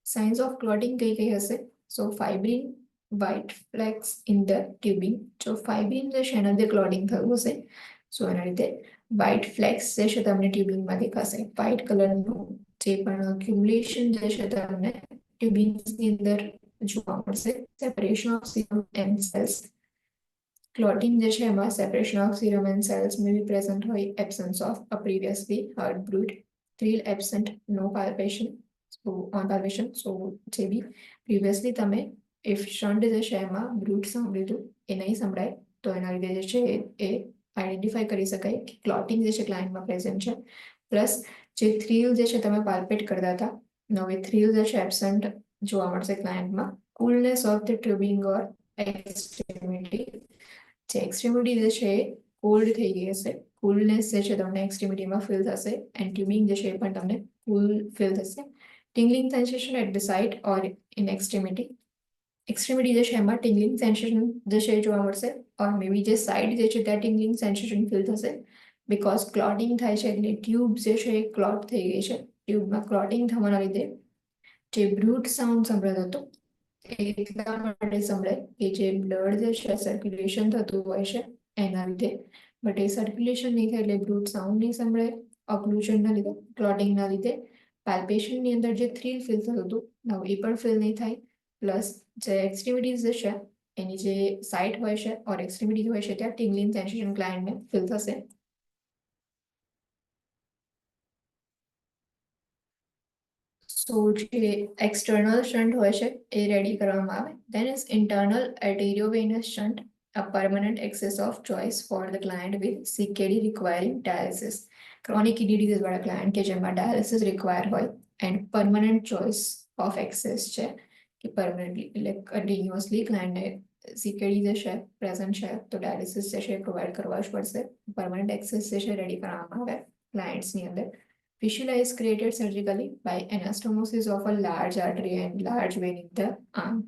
Signs of clotting કઈ કઈ હશે? So fibrin, white flecks in the tubing. જો fibrin જે છે એના લીધે ક્લોટિંગ થયું હશે, સો એના લીધે વ્હાઇટ ફ્લેક્સ જે છે તમને ટ્યુબિંગમાં દેખાશે. વ્હાઇટ કલરનું જે પણ ક્યુમ્યુલેશન જે છે તમને ટ્યુબિંગની અંદર જોવા મળશે. Separation of serum and cells. Clotting જે છે એમાં separation of serum and cells may be present હોય. Absence of a previously heard bruit. Thrill absent, no palpation. On palpation. So જે બી પ્રીવિયસલી તમે ઇફ શન્ટ જે છે એમાં બ્રૂટ સાંભળ્યું હતું એ નહીં સંભળાય, તો એના લીધે જે છે એ આઈડેન્ટિફાઈ કરી શકાય કે ક્લોટિંગ જે છે ક્લાયન્ટમાં પ્રેઝન્ટ છે. પ્લસ જે થ્રીલ જે છે તમે પાલ્પેટ કરતા હતા, નવે થ્રીલ જે છે એબસન્ટ જોવા મળશે ક્લાયન્ટમાં. કુલનેસ ઓફ ધ ટ્યુબિંગ ઓર એક્સ્ટ્રીમિટી. જે એક્સ્ટ્રીમિટી જે છે એ કોલ્ડ થઈ ગઈ હશે. કુલનેસ જે છે તમને એક્સ્ટ્રીમિટીમાં ફીલ થશે. એન્ડ ટ્યુબિંગ જે છે એ પણ તમને કુલ ફીલ થશે. tingling sensation at the site or in extremity. એક્સ્ટ્રીમિટી જે છે એમાં tingling sensation જે છે એ જોવા મળશે, ઓર મે બી જે સાઇડ જે છે ત્યાં tingling sensation ફીલ થશે. બિકોઝ ક્લોટિંગ થાય છે એટલે ટ્યુબ જે છે એ ક્લોટ થઈ ગઈ છે. ટ્યુબમાં ક્લોટિંગ થવાના લીધે જે બ્રૂટ સાઉન્ડ સંભળાતો હતો એ એટલા માટે સંભળાય કે જે બ્લડ જે છે સર્ક્યુલેશન થતું હોય છે એના લીધે. બટ એ સર્ક્યુલેશન નહીં થાય એટલે બ્રૂટ સાઉન્ડ નહીં સંભળાય. ઓક્લુઝનના લીધે, ક્લોટિંગના લીધે પાલ્પેશનની અંદર જે થ્રીલ ફીલ થતું હતું, હવે એ પણ ફીલ નહીં થાય. પ્લસ જે એક્સ્ટ્રીમિટીઝ જે છે એની જે સાઇટ હોય છે ઓર એક્સ્ટ્રીમિટી હોય છે ત્યાં tingling sensation ક્લાયન્ટને ફીલ થશે. સો જે એક્સટર્નલ શન્ટ હોય છે એ રેડી કરવામાં આવે. Then is internal arteriovenous shunt, a permanent access of choice for the client with CKD requiring dialysis. Chronic kidney disease વાળા ક્લાયન્ટ કે જેમાં ડાયાલિસિસ રિક્વાયર હોય and permanent choice of access છે કે પરમનન્ટલી એટલે કન્ટિન્યુઅસલી ક્લાયન્ટને CKD જે છે પ્રેઝન્ટ છે તો ડાયાલિસિસ જે છે પ્રોવાઈડ કરવા જ પડશે. પરમનન્ટ એક્સેસ જે છે રેડી કરવામાં આવે ક્લાયન્ટ્સની અંદર. Fistula is created surgically by anastomosis of a large artery and large vein in the arm.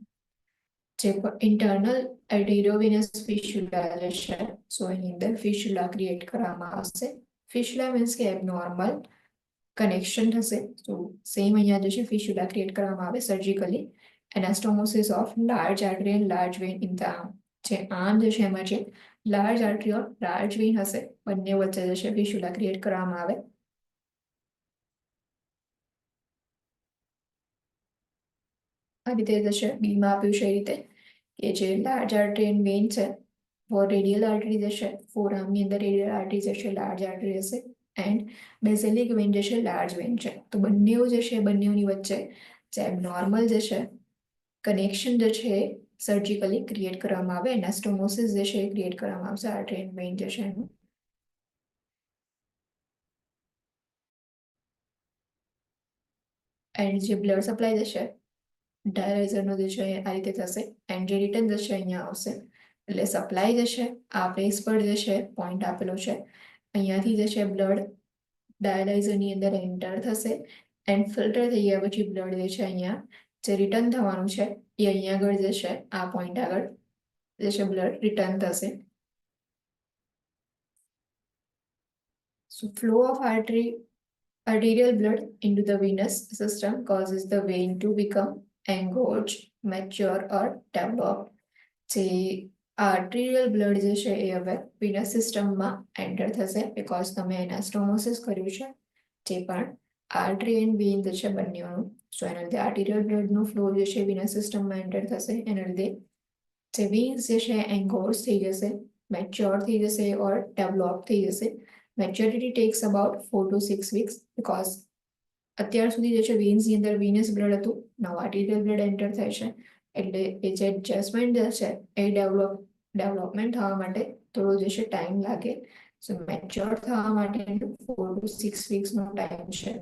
જે internal arteriovenous fistula જે છે, સો એની અંદર fistula ક્રિએટ કરવામાં આવશે. Fistula means કે abnormal કનેક્શન થશે. સો સેમ અહીંયા જે છે fistula ક્રિએટ કરવામાં આવે surgically. Anastomosis of large artery and large vein in the arm. જે આર્મ જે છે એમાં છે large artery or large vein હશે, બંને વચ્ચે જે છે fistula ક્રિએટ કરવામાં આવે. આ રીતે જશે બીમાં આપ્યું છે એ રીતે કે જે લાર્જ આર્ટરી એન્ડ વેઇન છે, ફોર રેડિયલ આર્ટરી જશે, ફોર આર્મની અંદર રેડિયલ આર્ટરી જશે, લાર્જ આર્ટરી હશે. એન્ડ બેઝેલિક વેઇન જે છે લાર્જ વેઇન છે. તો બંનેઓ જે છે બંનેઓની વચ્ચે જે નોર્મલ જે છે કનેક્શન જે છે સર્જિકલી ક્રિએટ કરવામાં આવે. એનાસ્ટોમોસિસ જે છે ક્રિએટ કરવામાં આવશે આર્ટરી એન્ડ વેઇન જે છે એનું. એન્ડ જે બ્લડ સપ્લાય જે છે ડાયાલાઇઝરનો જે છે આ રીતે થશે. એન્ડ જે રિટર્ન જે છે અહીંયા આવશે. એટલે સપ્લાય જે છે આ પ્લેસ પર જે છે પોઈન્ટ આપેલો છે, અહીંયાથી જે છે બ્લડ ડાયાલાઇઝરની અંદર એન્ટર થશે. એન્ડ ફિલ્ટર થઈ ગયા પછી બ્લડ જે છે અહીંયા જે રિટર્ન થવાનું છે એ અહીંયા આગળ જે છે આ પોઈન્ટ આગળ જે છે બ્લડ રિટર્ન થશે. So flow of arterial blood into the venous system causes the vein to become engorged, mature or developed. જે આર્ટેરિયલ બ્લડ જે છે એ હવે વિનસ સિસ્ટમમાં એન્ટર થશે બિકોઝ તમે એનાસ્ટોમોસિસ કર્યું છે. જે પણ આર્ટરી એન્ડ વેઇન જે છે બંનેઓનું, સો એના લીધે આર્ટેરિયલ બ્લડનો ફ્લો જે છે વિનસ સિસ્ટમમાં એન્ટર થશે. એના લીધે જે વેઇન્સ જે છે એન્ગોર્સ થઈ જશે, મેચ્યોર થઈ જશે ઓર ડેવલપ થઈ જશે. Maturity tax about 4 to 6 weeks because અત્યાર સુધી જે છે વેઇન્સની અંદર વિનસ બ્લડ હતું, નવ આર્ટેરિયલ બ્લડ એન્ટર થાય છે એટલે એ જે એડજસ્ટમેન્ટ જે છે એ ડેવલપમેન્ટ થવા માટે થોડો જે છે ટાઈમ લાગે. સો મેચ્યોર થવા માટે 4 to 6 વીક્સનો ટાઈમ છે.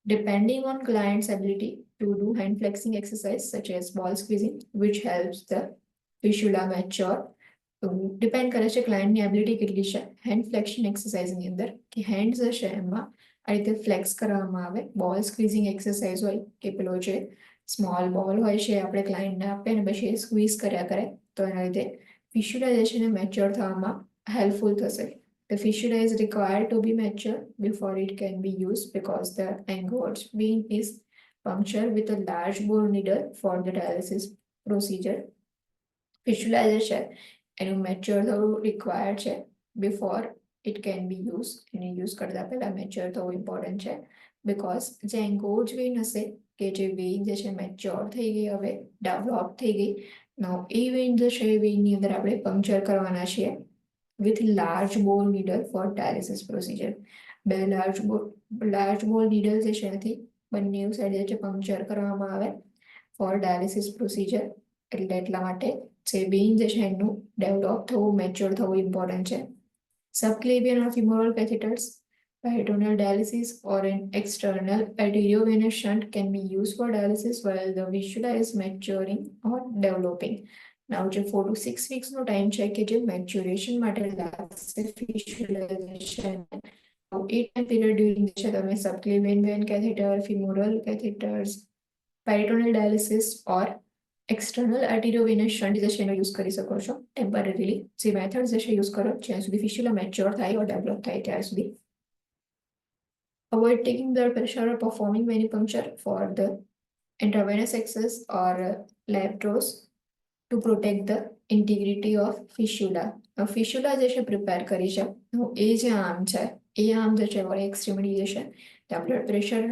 Depending on client's ability to do hand flexing exercise such as ball squeezing, which helps the fistula mature. તો ડિપેન્ડ કરે છે ક્લાયન્ટની એબિલિટી કેટલી છે હેન્ડ ફ્લેક્શન એક્સરસાઇઝની અંદર કે હેન્ડ્સ હશે એમાં આ રીતે ફ્લેક્સ કરવામાં આવે. બોલ સ્ક્વીઝિંગ એક્સરસાઇઝ હોય કે પેલો જે સ્મોલ બોલ હોય છે આપણે ક્લાયન્ટને આપીએ અને પછી સ્ક્વીઝ કર્યા કરે તો એના લીધે ફિસ્યુલા જે છે ને મેચ્યોર થવામાં હેલ્પફુલ થશે. The fistula is required to be mature before it can be used because the engorged vein is punctured with a large bore needle for the dialysis procedure. Fistula જે છે એનું મેચ્યોર થવું રિક્વાયર્ડ છે before it can be use. એને યુઝ કરતા પહેલા મેચ્યોર થવું ઇમ્પોર્ટન્ટ છે બિકોઝ જે એન્ગોર્જ વેઇન હશે કે જે વેઇન જે છે મેચ્યોર થઈ ગઈ હવે ડેવલપ થઈ ગઈ નાઉ એ વેઇન જે છે એ વેઇનની અંદર આપણે પંક્ચર કરવાના છીએ with large bore needle for dialysis procedure. બે large bore needle જે છે એનાથી બંને સાઈડ જે છે પંક્ચર કરવામાં આવે ફોર ડાયાલિસિસ પ્રોસિજર. એટલે એટલા માટે જે વેઇન જે છે એનું ડેવલપ થવું મેચ્યોર થવું ઇમ્પોર્ટન્ટ છે. Subclavian or femoral catheters, peritoneal dialysis or an external arteriovenous shunt can be used for dialysis while the fistula is maturing or developing. Now જે 4 to 6 વીક્સનો ટાઈમ છે કે જે મેચ્યુરેશન માટે લાગશે ફિસ્યુલા છે એ ટાઈમ પીરિયડ ડ્યુરિંગ છે તમે સબક્લેવિયન વેન કેથેટર, ફિમોરલ કેથેટર્સ, પેરિટોનિયલ ડાયાલિસિસ ઓર એક્સટર્નલ આર્ટેરિયોવેનસ શન્ટ જે છે એનો યુઝ કરી શકો છો ટેમ્પરરીલી. જે મેથડ જે છે યુઝ કરો જ્યાં સુધી ફિસ્યુલા મેચ્યોર થાય ઓર ડેવલપ થાય ત્યાં સુધી. Avoid taking blood pressure or performing venipuncture for the intravenous access or lactose to protect the integrity of fistula. Fistula જે છે પ્રિપેર કરી છે એ જે આર્મ છે એ આર્મ જે છે વળી એક્સ્ટ્રીમિટી જે છે ત્યાં બ્લડ પ્રેશર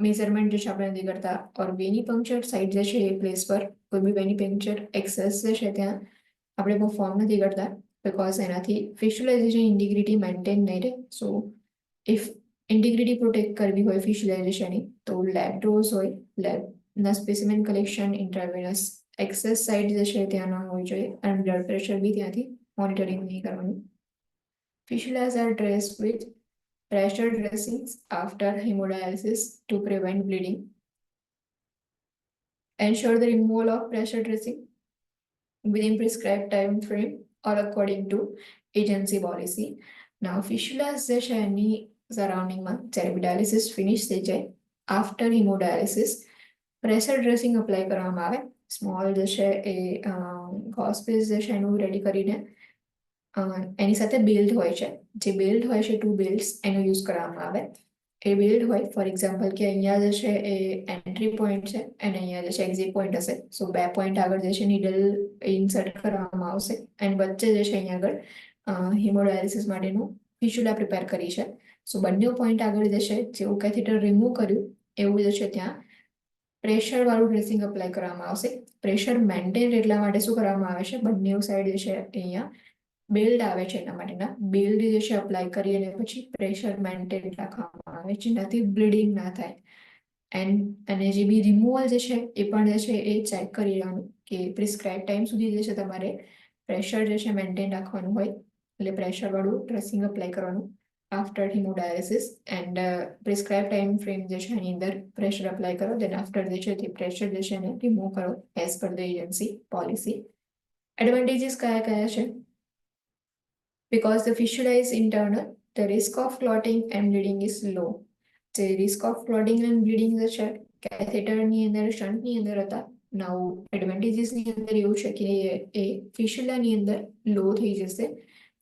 મેઝરમેન્ટ જે છે આપણે નથી કરતા ઓર વેનીપંક્ચર સાઇટ જે છે એ પ્લેસ પર કોઈ બી વેનીપંક્ચર એક્સેસ જે છે ત્યાં આપણે પરફોર્મ નથી કરતા બિકોઝ એનાથી ફિસ્યુલા જે છે ઇન્ટિગ્રિટી મેન્ટેન નહીં રહે. સો ઇફ ઇન્ટિગ્રિટી પ્રોટેક્ટ કરવી હોય ફિસ્યુલાઇઝેશનની તો લેબ ડોઝ હોય લેબના specimen collection intravenous access site જે છે ત્યાં ન હોવી જોઈએ અને બ્લડ પ્રેશર બી ત્યાંથી મોનિટરિંગ નહીં કરવાનું. Fistulas are dressed with pressure dressings after hemodialysis to prevent bleeding. Ensure the removal of pressure dressing within prescribed time frame or according to agency policy. Now fistulas જે છે એની સરાઉન્ડિંગમાં જ્યારે ડાયાલિસિસ ફિનિશ થઈ જાય આફ્ટર હિમોડાયાલિસિસ પ્રેશર ડ્રેસિંગ અપ્લાય કરવામાં આવે. સ્મોલ જે છે એ હોસ્પિસ જે છે એનું રેડી કરીને એની સાથે બેલ્ટ હોય છે જે બેલ્ટ હોય છે 2 બેલ્ટ્સ એનો યુઝ કરવામાં આવે. એ બેલ્ટ હોય ફોર એક્ઝામ્પલ કે અહીંયા જે છે એ એન્ટ્રી પોઈન્ટ છે અને અહીંયા જે છે એક્ઝિટ પોઈન્ટ હશે. સો 2 પોઈન્ટ આગળ જે છે નીડલ ઇન્સર્ટ કરવામાં આવશે અને વચ્ચે જે છે અહીંયા આગળ હિમોડાયાલિસિસ માટેનું ફિસ્યુલા પ્રિપેર કરી છે. સો બંને પોઈન્ટ આગળ જે છે જેવું કેથેટર રિમૂવ કર્યું એવું જે છે ત્યાં પ્રેશર વાળું ડ્રેસિંગ અપ્લાય કરવામાં આવશે. પ્રેશર મેન્ટેન એટલા માટે શું કરવામાં આવે છે બંને સાઈડ જે છે અહીંયા બેલ્ટ આવે છે એના માટેના બેલ્ટ જે છે અપ્લાય કરી અને પછી પ્રેશર મેન્ટેન રાખવામાં આવે જેનાથી બ્લીડિંગ ના થાય. અને જે બી રિમૂવલ જે છે એ પણ જે છે એ ચેક કરી લેવાનું કે પ્રિસ્ક્રાઇબ ટાઈમ સુધી જે છે તમારે પ્રેશર જે છે મેન્ટેન રાખવાનું હોય એટલે પ્રેશર વાળું ડ્રેસિંગ અપ્લાય કરવાનું after hemodialysis and prescribe time frame જે છે એની અંદર પ્રેશર અપ્લાય કરો દેન આફ્ટર જે છે તે પ્રેશર જે છે એને રિમૂવ કરો as per the agency policy. Advantages કયા કયા છે? Because the fistula is internal, the risk of clotting and bleeding is low. The risk of clotting and bleeding જે છે કેથેટરની અંદર શન્ટની અંદર હતા. નાઉ એડવાન્ટેજીસની અંદર એવું છે કે એ ફિસ્યુલાની અંદર લો થઈ જશે.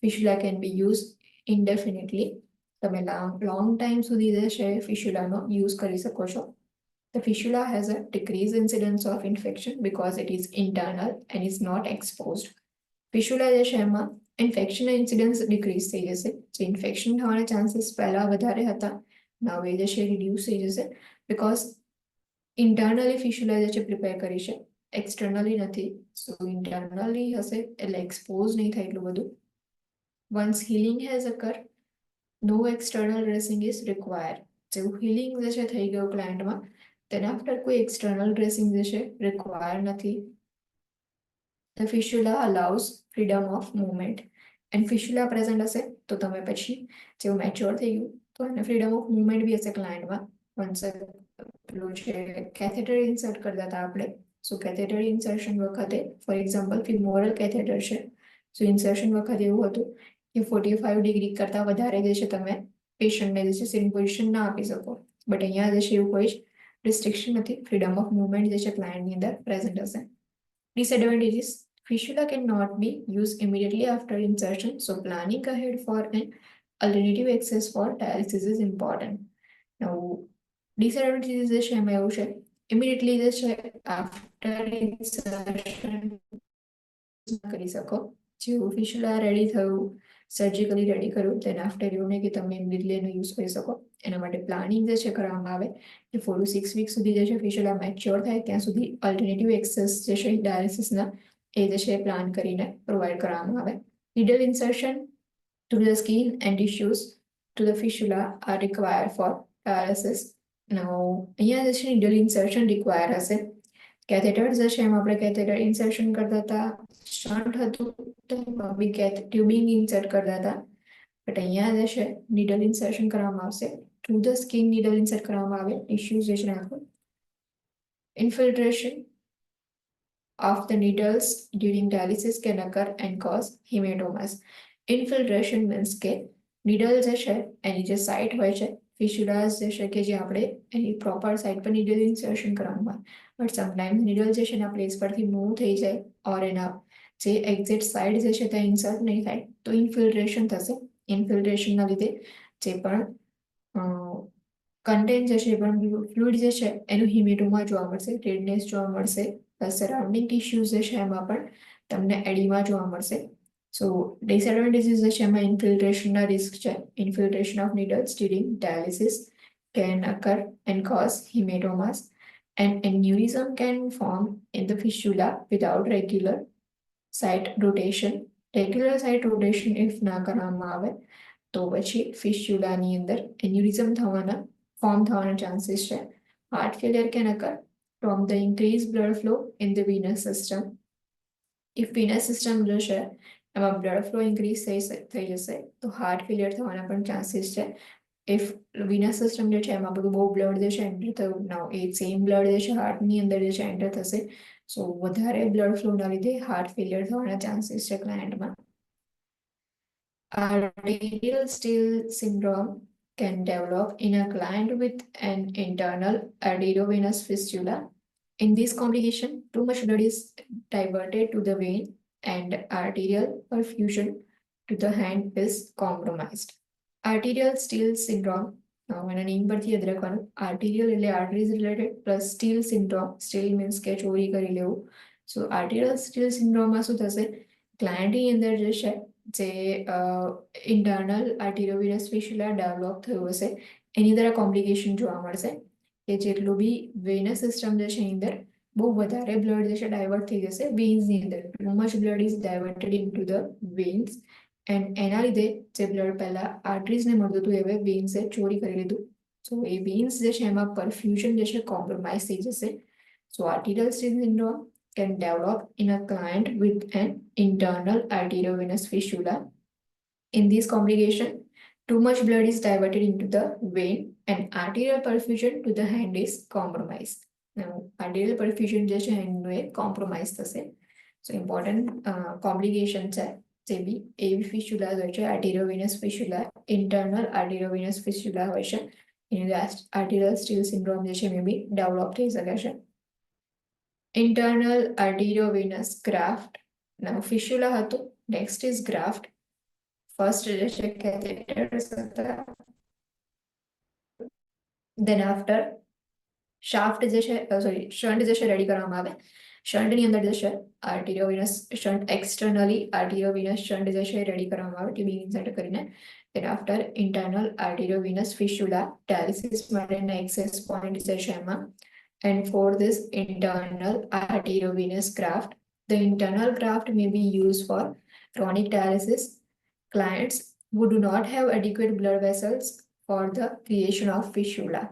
Fistula can be use ઇન્ડેફિનેટલી. તમે લોંગ ટાઈમ સુધી જે છે ફિસ્યુલાનો યુઝ કરી શકો છો. The fistula has a decreased incidence of infection because it is internal and is not exposed. Fistula જે છે એમાં ઇન્ફેક્શન ઇન્સિડન્સ ડિક્રીઝ થઈ જશે. જે ઇન્ફેક્શન થવાના ચાન્સીસ પહેલા વધારે હતા નાવ એ જે છે રિડ્યુસ થઈ જશે બિકોઝ ઇન્ટરનલી ફિસ્યુલા જે છે પ્રિપેર કરી છે એક્સટર્નલી નથી. સો ઇન્ટરનલી હશે એટલે એક્સપોઝ નહીં થાય એટલું બધું. Once healing has occur no external dressing is required. જેવું હિલિંગ જે છે થઈ ગયું ક્લાયન્ટમાં તેના આફ્ટર કોઈ એક્સટર્નલ ડ્રેસિંગ જે છે રિક્વાયર નથી. The fistula allows freedom of movement and fistula present હશે તો તમે પછી જેવું મેચ્યોર થઈ ગયું તો એને ફ્રીડમ ઓફ મુવમેન્ટ બી હશે ક્લાયન્ટમાં. વન્સ પેલું છે કેથેટર ઇન્સર્ટ કરતા હતા આપણે, સો કેથેટર ઇન્સર્શન વખતે ફોર એક્ઝામ્પલ ફિમોરલ કેથેટર છે, સો ઇન્સર્શન વખતે એવું હતું કે 45 ડિગ્રી કરતાં વધારે જે છે તમે પેશન્ટને જે છે સિટિંગ પોઝિશન ના આપી શકો. બટ અહીંયા જે છે એવું કોઈ જ રિસ્ટ્રિક્શન નથી, ફ્રીડમ ઓફ મુવમેન્ટ જે છે ક્લાયન્ટની અંદર પ્રેઝન્ટ હશે. Disadvantages: fistula cannot be used immediately after insertion, so planning ahead for an alternative access for dialysis is important. Now, disadvantages જે છે એમાં એવું છે immediately જે છે after insertion કરી શકો. જેવું ફિસ્ટુલા રેડી થયું, સર્જિકલી રેડી કર્યું, then after એવું નહીં કે તમે ઇમિડિયેટલી એનો યુઝ કરી શકો. એના માટે પ્લાનિંગ જે છે કરવામાં આવે કે 4 to 6 વીક સુધી જે છે ફિસ્ટુલા મેચ્યોર થાય ત્યાં સુધી અલ્ટરનેટિવ એક્સેસ જે છે ડાયાલિસિસના એ જે છે પ્લાન કરીને પ્રોવાઈડ કરવામાં આવે. Needle insertion to the skin and tissues to the fistula are required for dialysis. Now, અહીંયા જે છે નીડલ ઇન્સર્શન રિક્વાયર હશે. કેથેટર જે છે એમાં આપણે કેથેટર ઇન્સર્શન કરતા હતા, સ્ટન્ટ હતું તો એમાં બી ટ્યુબિંગ ઇન્સર્ટ કરતા હતા. બટ અહીંયા જે છે નીડલ ઇન્સર્શન કરવામાં આવશે, through the skin needle insert કરવામાં આવે. ઇશ્યુઝ જે છે નાખો. Infiltration of the needles during dialysis can occur and cause hematomas. Infiltration means કે નીડલ જે છે એની જે સાઇટ હોય છે, ફિસ્ટુલાસ જે છે કે જે આપણે એની પ્રોપર સાઇટ પર નીડલ ઇન્સર્શન કરવામાં, બટ સમટાઈમ્સ નીડલ જે છે એના પ્લેસ પરથી મૂવ થઈ જાય ઓર એના જે એક્ઝેક્ટ સાઇડ જે છે ત્યાં ઇન્સર્ટ નહીં થાય તો ઇન્ફિલ્ટ્રેશન થશે. ઇન્ફિલ્ટ્રેશનના લીધે જે પણ કન્ટેન્ટ જે છે પણ ફ્લુઇડ જે છે એનું હિમેટોમાં જોવા મળશે, રેડનેસ જોવા મળશે, સરાઉન્ડિંગ ટિશ્યુઝ જે છે એમાં પણ તમને એડિમા જોવા મળશે. સો ડિસએડવાન્ટેજીસ જે છે એમાં ઇન્ફિલ્ટ્રેશનના રિસ્ક છે. Infiltration of needles during dialysis can occur and cause hematomas, and aneurysm can form in the fistula without regular site rotation. Regular site rotation if ના કરવામાં આવે તો પછી ફિસ્ટુલાની અંદર એન્યુરિઝમ ફોર્મ થવાના ચાન્સીસ છે. Heart failure can અકર from the increased blood flow in the venous system. If venous system જે છે એમાં બ્લડ ફ્લો ઇન્ક્રીઝ થઈ જશે તો હાર્ટ ફેલિયર થવાના પણ ચાન્સીસ છે. ઇફ વિનસ સિસ્ટમ જે છે એમાં બધું બહુ બ્લડ જે છે એન્ટર થયું ના એ સેમ બ્લડ જે છે હાર્ટની અંદર જે છે એન્ટર થશે, સો વધારે બ્લડ ફ્લોના લીધે હાર્ટ ફેલિયર થવાના ચાન્સીસ છે ક્લાયન્ટમાં. Arterial steal syndrome can develop in a client with an internal arteriovenous fistula. In this complication, too much blood is diverted to the vein and arterial perfusion to the hand is compromised. Arterial steal syndrome, એના નેમ પરથી યાદ રાખવાનું, આર્ટિરિયલ એટલે arteries related plus steel syndrome, steel means કે ચોરી કરી લેવું. સો આર્ટિરિયલ સ્ટીલ સિન્ડ્રોમમાં શું થશે, ક્લાયન્ટની અંદર જે છે જે ઇન્ટરનલ આર્ટિરિયોવિનસ ફિસ્ટુલા ડેવલપ થયું હશે એની અંદર કોમ્પ્લિકેશન જોવા મળશે કે જેટલું બી વેનસ સિસ્ટમ જે છે એની અંદર બહુ વધારે બ્લડ જે છે ડાયવર્ટ થઈ જશે વેન્સની અંદર. Too much blood is diverted into the veins and એના લીધે જે બ્લડ પહેલા આર્ટરીઝને મળતું હતું હવે વેન્સે ચોરી કરી લીધું. સો એ વેન્સ જે છે એમાં પરફ્યુઝન જે છે કોમ્પ્રોમાઇઝ થઈ જશે. So arterial steal syndrome can develop in a client with an internal arteriovenous fistula. In this complication, too much blood is diverted into the vein and arterial perfusion to the hand is compromised. Now, arterial perfusion જે છે એનું એ compromise થશે. So important complication છે જે બી એવી ફિસ્ટુલા હોય છે આર્ટેરિયોવેનસ ફિસ્ટુલા, ઇન્ટરનલ આર્ટેરિયોવેનસ ફિસ્ટુલા હોય છે એની આર્ટેરિયલ સ્ટીલ સિન્ડ્રોમ જે છે એ બી ડેવલપ થઈ શકે છે. Internal arteriovenous graft. Now fistula હતો, next is graft. First જે છે catheters હતા, then after shaft જે છે shunt જે છે રેડી કરવામાં આવે. શન્ટની અંદર જે છે આર્ટેરિયોવેનસ શન્ટ, એક્સટર્નલી આર્ટેરિયોવેનસ શન્ટ જે છે રેડી કરવામાં આવે ટ્યુબિંગ ઇન્સર્ટ કરીને. then after internal arteriovenous fistula dialysis માટેના એક્સેસ પોઈન્ટ જે છે એમાં. And for this internal arteriovenous graft, the internal graft may be used for chronic dialysis clients who do not have adequate blood vessels for the creation of fistula.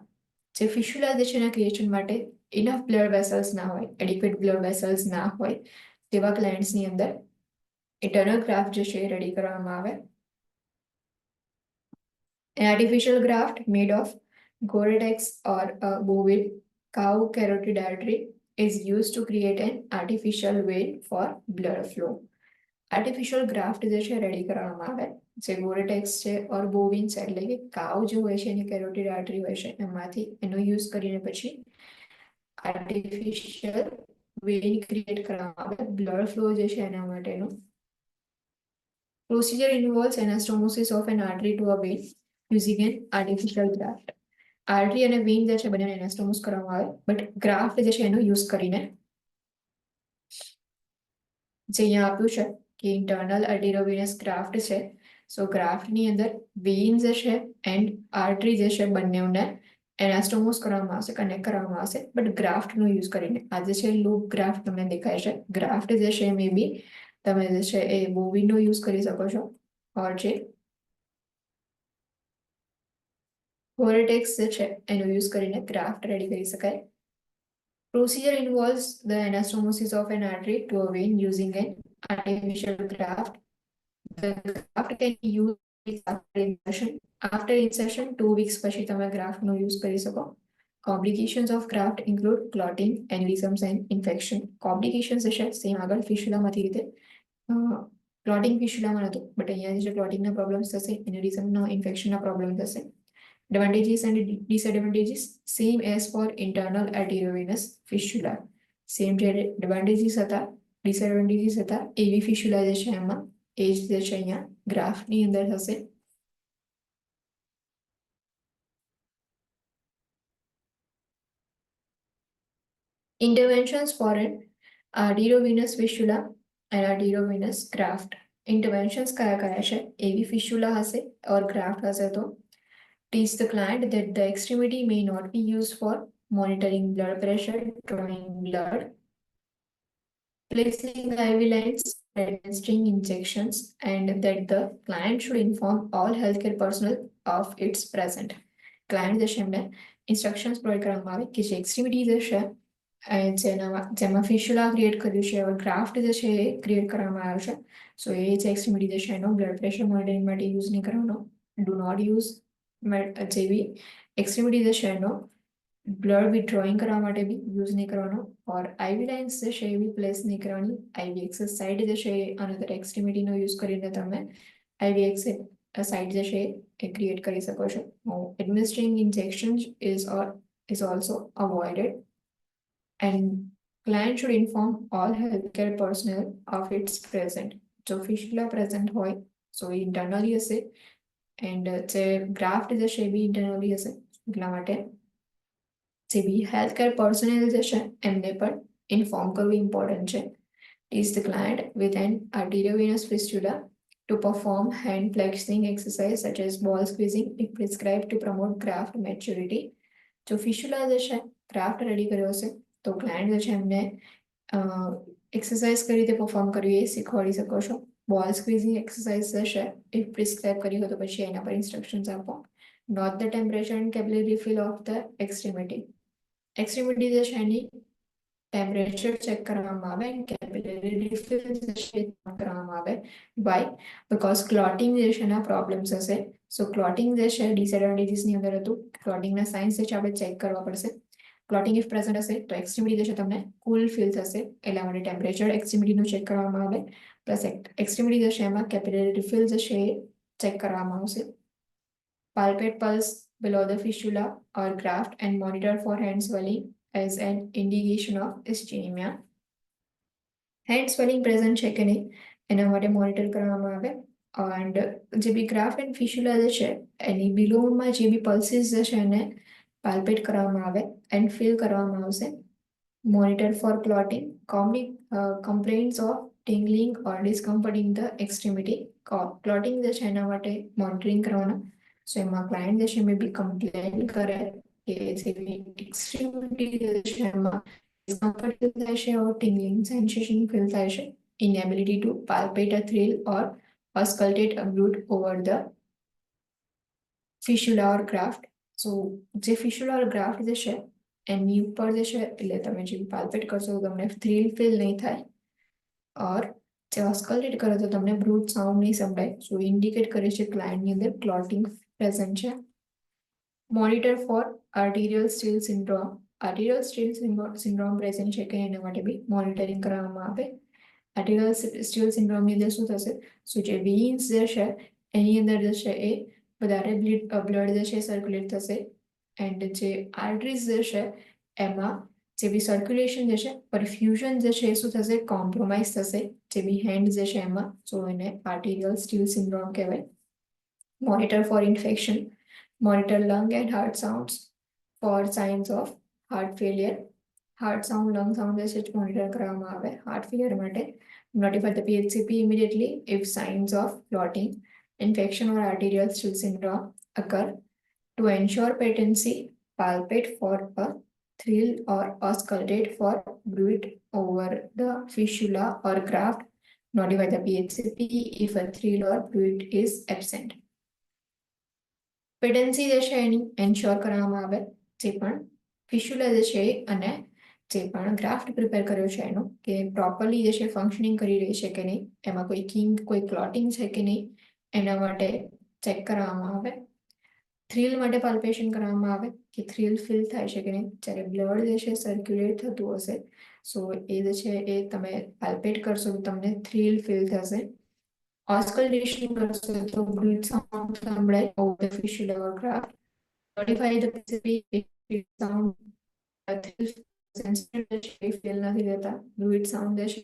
જે ફિસ્ટુલા જે છે એના ક્રિએશન માટે ઇનફ બ્લડ વેસલ્સ ના હોય, એડિક્વેટ બ્લડ વેસલ્સ ના હોય તેવા ક્લાયન્ટ્સની અંદર ઇન્ટરનલ ગ્રાફ્ટ જે છે રેડી કરવામાં આવે. An artificial graft made of Gore-Tex or a bovine cow carotid artery is used to create an artificial vein for blood flow. Artificial graft જે છે રેડી કરવામાં આવે જે ગોરેટેક્સ છે ઓર બોવિન્સ એટલે કે કાવ જે હોય છે એની કેરોટિડ આર્ટરી હોય છે એમાંથી એનો યુઝ કરીને પછી આર્ટિફિશિયલ વેન ક્રિએટ કરવામાં આવે બ્લડ ફ્લો જે છે એના માટેનું procedure involves anastomosis of an artery to a vein using an artificial graft artery અને વેન જે છે બંનેને એનાસ્ટોમોસ કરવામાં આવે બટ ગ્રાફ્ટ જે છે એનો યુઝ કરીને જે અહીંયા આપ્યું છે કે ઇન્ટરનલ આર્ટેરિયોવેનસ ગ્રાફ્ટ છે સો ગ્રાફ્ટની અંદર વેઇન જે છે એન્ડ આર્ટરી જે છે બંનેને એનાસ્ટોમોસ કરવામાં આવશે કનેક્ટ કરવામાં આવશે બટ ગ્રાફ્ટનો યુઝ કરીને આ જે છે લૂપ ગ્રાફ્ટ તમને દેખાય છે ગ્રાફ્ટ જે છે મે બી તમે જે છે એ બોવીનો યુઝ કરી શકો છો ઓર જે કોરેટેક્સ જે છે એનો યુઝ કરીને ગ્રાફ્ટ રેડી કરી શકાય Procedure involves the anastomosis of an artery to a vein using an artificial graft. The graft can be used after insertion. After insertion, 2 weeks પછી તમે graftનો use કરી શકો. Complications of graft include clotting, aneurysms and infection. Complications છે સેમ આગળ ફિસ્યુલામાંથી રીતે ક્લોટિંગ ફિસ્યુલામાં નહોતું બટ અહીંયા જે ક્લોટિંગના પ્રોબ્લેમ્સ થશે એન્યુરિઝમના ઇન્ફેક્શનના પ્રોબ્લેમ થશે Advantages and disadvantages same as for internal arteriovenous fistula. Same જે advantages હતા disadvantages હતા એવી fistula જે છે એમાં એ જ જે છે અહીંયા ગ્રાફની અંદર થશે Interventions for an arteriovenous fistula and arteriovenous graft. Interventions કયા કયા છે એવી fistula હશે or graft હશે તો Teach the client that the extremity may not be used for monitoring blood pressure, drawing blood, placing IV lines, administering injections, and that the client should inform all healthcare personnel of its present. Client જે છે એમને instructions provide કરવામાં આવે કે જે extremity જે છે જેમાં ફિસ્યુલા ક્રિએટ કર્યું છે હવે ગ્રાફ્ટ જે છે એ ક્રિએટ કરવામાં આવ્યો છે સો એ જે એક્સ્ટ્રીમિટી જે છે એનો બ્લડ પ્રેશર મોનિટરિંગ માટે યુઝ નહીં કરવાનો ડુ નોટ યુઝ જેવી એક્સ્ટ્રીમિટી જે છે એનો બ્લડ વિથડ્રોઈંગ કરવા માટે બી યુઝ નહીં કરવાનો ઓર આઈવી લાઇન્સ જે છે એ બી પ્લેસ નહીં કરવાની આઈવી એક્સેસ સાઇટ જે છે એ અનધર એક્સ્ટ્રીમિટીનો યુઝ કરીને તમે આઈવી એક્સેસ સાઇટ જે છે એ ક્રિએટ કરી શકો છો એડમિનિસ્ટ્રિંગ injection is also avoided and client should inform all healthcare personnel of its present જો ફિસ્યુલા પ્રેઝન્ટ હોય સો ઇન્ટરનલી હશે એન્ડ જે ગ્રાફ્ટ જે છે એ બી ઇન્ટરનલી હશે એટલા માટે જે બી હેલ્થ કેર પર્સનલ જે છે એમને પણ ઇન્ફોર્મ કરવું ઇમ્પોર્ટન્ટ છે is the client with an arteriovenous fistula to perform hand flexing exercise such as ball squeezing if prescribed to promote graft maturity જો ફિસ્યુલા જે છે ગ્રાફ્ટ રેડી કર્યો હશે તો ક્લાયન્ટ જે છે એમને એક્સરસાઇઝ કઈ રીતે પરફોર્મ કરવી એ શીખવાડી શકો છો બોલ સ્ક્વીઝિંગ એક્સરસાઇઝ જે છે એ પ્રિસ્ક્રાઇબ કરી હોય તો પછી એના પર ઇન્સ્ટ્રક્શન્સ આપો note the temperature and capillary refill of the extremity જે છે એની ટેમ્પરેચર ચેક કરવામાં આવે એન્ડ કેપિલરી રિફિલ જે છે કરવામાં આવે વાય બીકોઝ ક્લોટિંગ જે છે એના પ્રોબ્લેમ્સ હશે સો ક્લોટિંગ જે છે ડિસએડવાન્ટેજીસની અંદર હતું ક્લોટિંગના સાઇન્સ જે છે આપણે ચેક કરવા પડશે ક્લોટિંગ ઇફ પ્રેઝન્ટ હશે તો એક્સ્ટ્રીમિટી જે છે તમને કુલ ફીલ થશે એટલા માટે ટેમ્પરેચર એક્સ્ટ્રીમિટીનું ચેક કરવામાં આવે પ્લસ એક્સ્ટ્રીમિટી જે છે એમાં કેપિલરી રિફિલ જે છે એ ચેક કરવામાં આવશે palpate pulse below the fistula or graft and monitor for hand swelling as an indication of ischemia. Hand swelling present છે કે નહીં એના માટે મોનિટર કરવામાં આવે એન્ડ જે બી ગ્રાફ્ટ એન્ડ ફિસ્યુલા જે છે એની બિલોમાં જે બી પલ્સીસ જે છે એને પાલ્પેટ કરવામાં આવે એન્ડ ફીલ કરવામાં આવશે monitor for clotting complaints of tingling or discomfort in the extremity clotting જે છે એના માટે મોનિટરિંગ કરવાના સો એમાં ક્લાયન્ટ જે છે મે બી કમ્પ્લેન કરે કે જેવી એક્સ્ટ્રીમિટી જે છે એમાં ડિસ્કમ્ફર્ટ ફીલ થાય છે ઓર tingling sensation ફીલ થાય છે inability to palpate a thrill or auscultate a blood over the fistula or graft સો જે ફિસ્યુલા ઓર ગ્રાફ્ટ જે છે એની ઉપર જે છે એટલે તમે જે પાલ્પેટ કરશો તો તમને થ્રીલ ફીલ નહીં થાય ઓર જે ઓસ્કલ્ટેટ કરો તો તમને બ્રૂટ સાઉન્ડ નહીં સંભળાય સો ઇન્ડિકેટ કરે છે ક્લાયન્ટની અંદર ક્લોટિંગ પ્રેઝન્ટ છે. Monitor for arterial steal syndrome. Arterial steal syndrome present છે કે એના માટે બી મોનિટરિંગ કરવામાં આવે. આર્ટિરિયલ સ્ટીલ સિન્ડ્રોમની અંદર શું થશે? સો જે વેઇન્સ જે છે એની અંદર જે છે એ વધારે બ્લડ જે છે સર્ક્યુલેટ થશે, એન્ડ જે આર્ટરીઝ જે છે એમાં જે બી સર્ક્યુલેશન જે છે, પરફ્યુઝન જે છે એ શું થશે? કોમ્પ્રોમાઇઝ થશે. જે બી હેન્ડ જે છે એમાં, સો એને આર્ટિરિયલ સ્ટીલ સિન્ડ્રોમ કહેવાય. Monitor for infection. Monitor lung and heart sounds for signs of heart failure. Heart sound, lung sound જે છે મોનિટર કરવામાં આવે હાર્ટ ફેલિયર માટે. Notify the PHCP immediately if signs of clotting, infection or arterial still syndrome occur. To ensure patency, palpate for a thrill or auscultate for bruit over the fistula or graft. Notify the PHCP if a thrill or bruit is absent. પેટન્સી જે છે એની એન્શ્યોર કરવામાં આવે. જે પણ ફિસ્યુલા જે છે અને જે પણ ગ્રાફ્ટ પ્રિપેર કર્યો છે એનો કે પ્રોપરલી જે છે ફંક્શનિંગ કરી રહી છે કે નહીં, એમાં કોઈ કિંક, કોઈ ક્લોટિંગ છે કે નહીં, એના માટે ચેક કરવામાં આવે. થ્રિલ માટે પાલ્પેશન કરવામાં આવે કે થ્રિલ ફીલ થાય છે કે નહીં. જ્યારે બ્લડ જે છે સર્ક્યુલેટ થતું હશે, સો એ જે છે એ તમે પાલ્પેટ કરશો તો તમને થ્રિલ ફીલ થશે. Auscultation કરશો તો bruit sound સંભળાય over the fistula or graft. Notify the PCP if it sound sensitive feel નથી થતા. bruit sound જે છે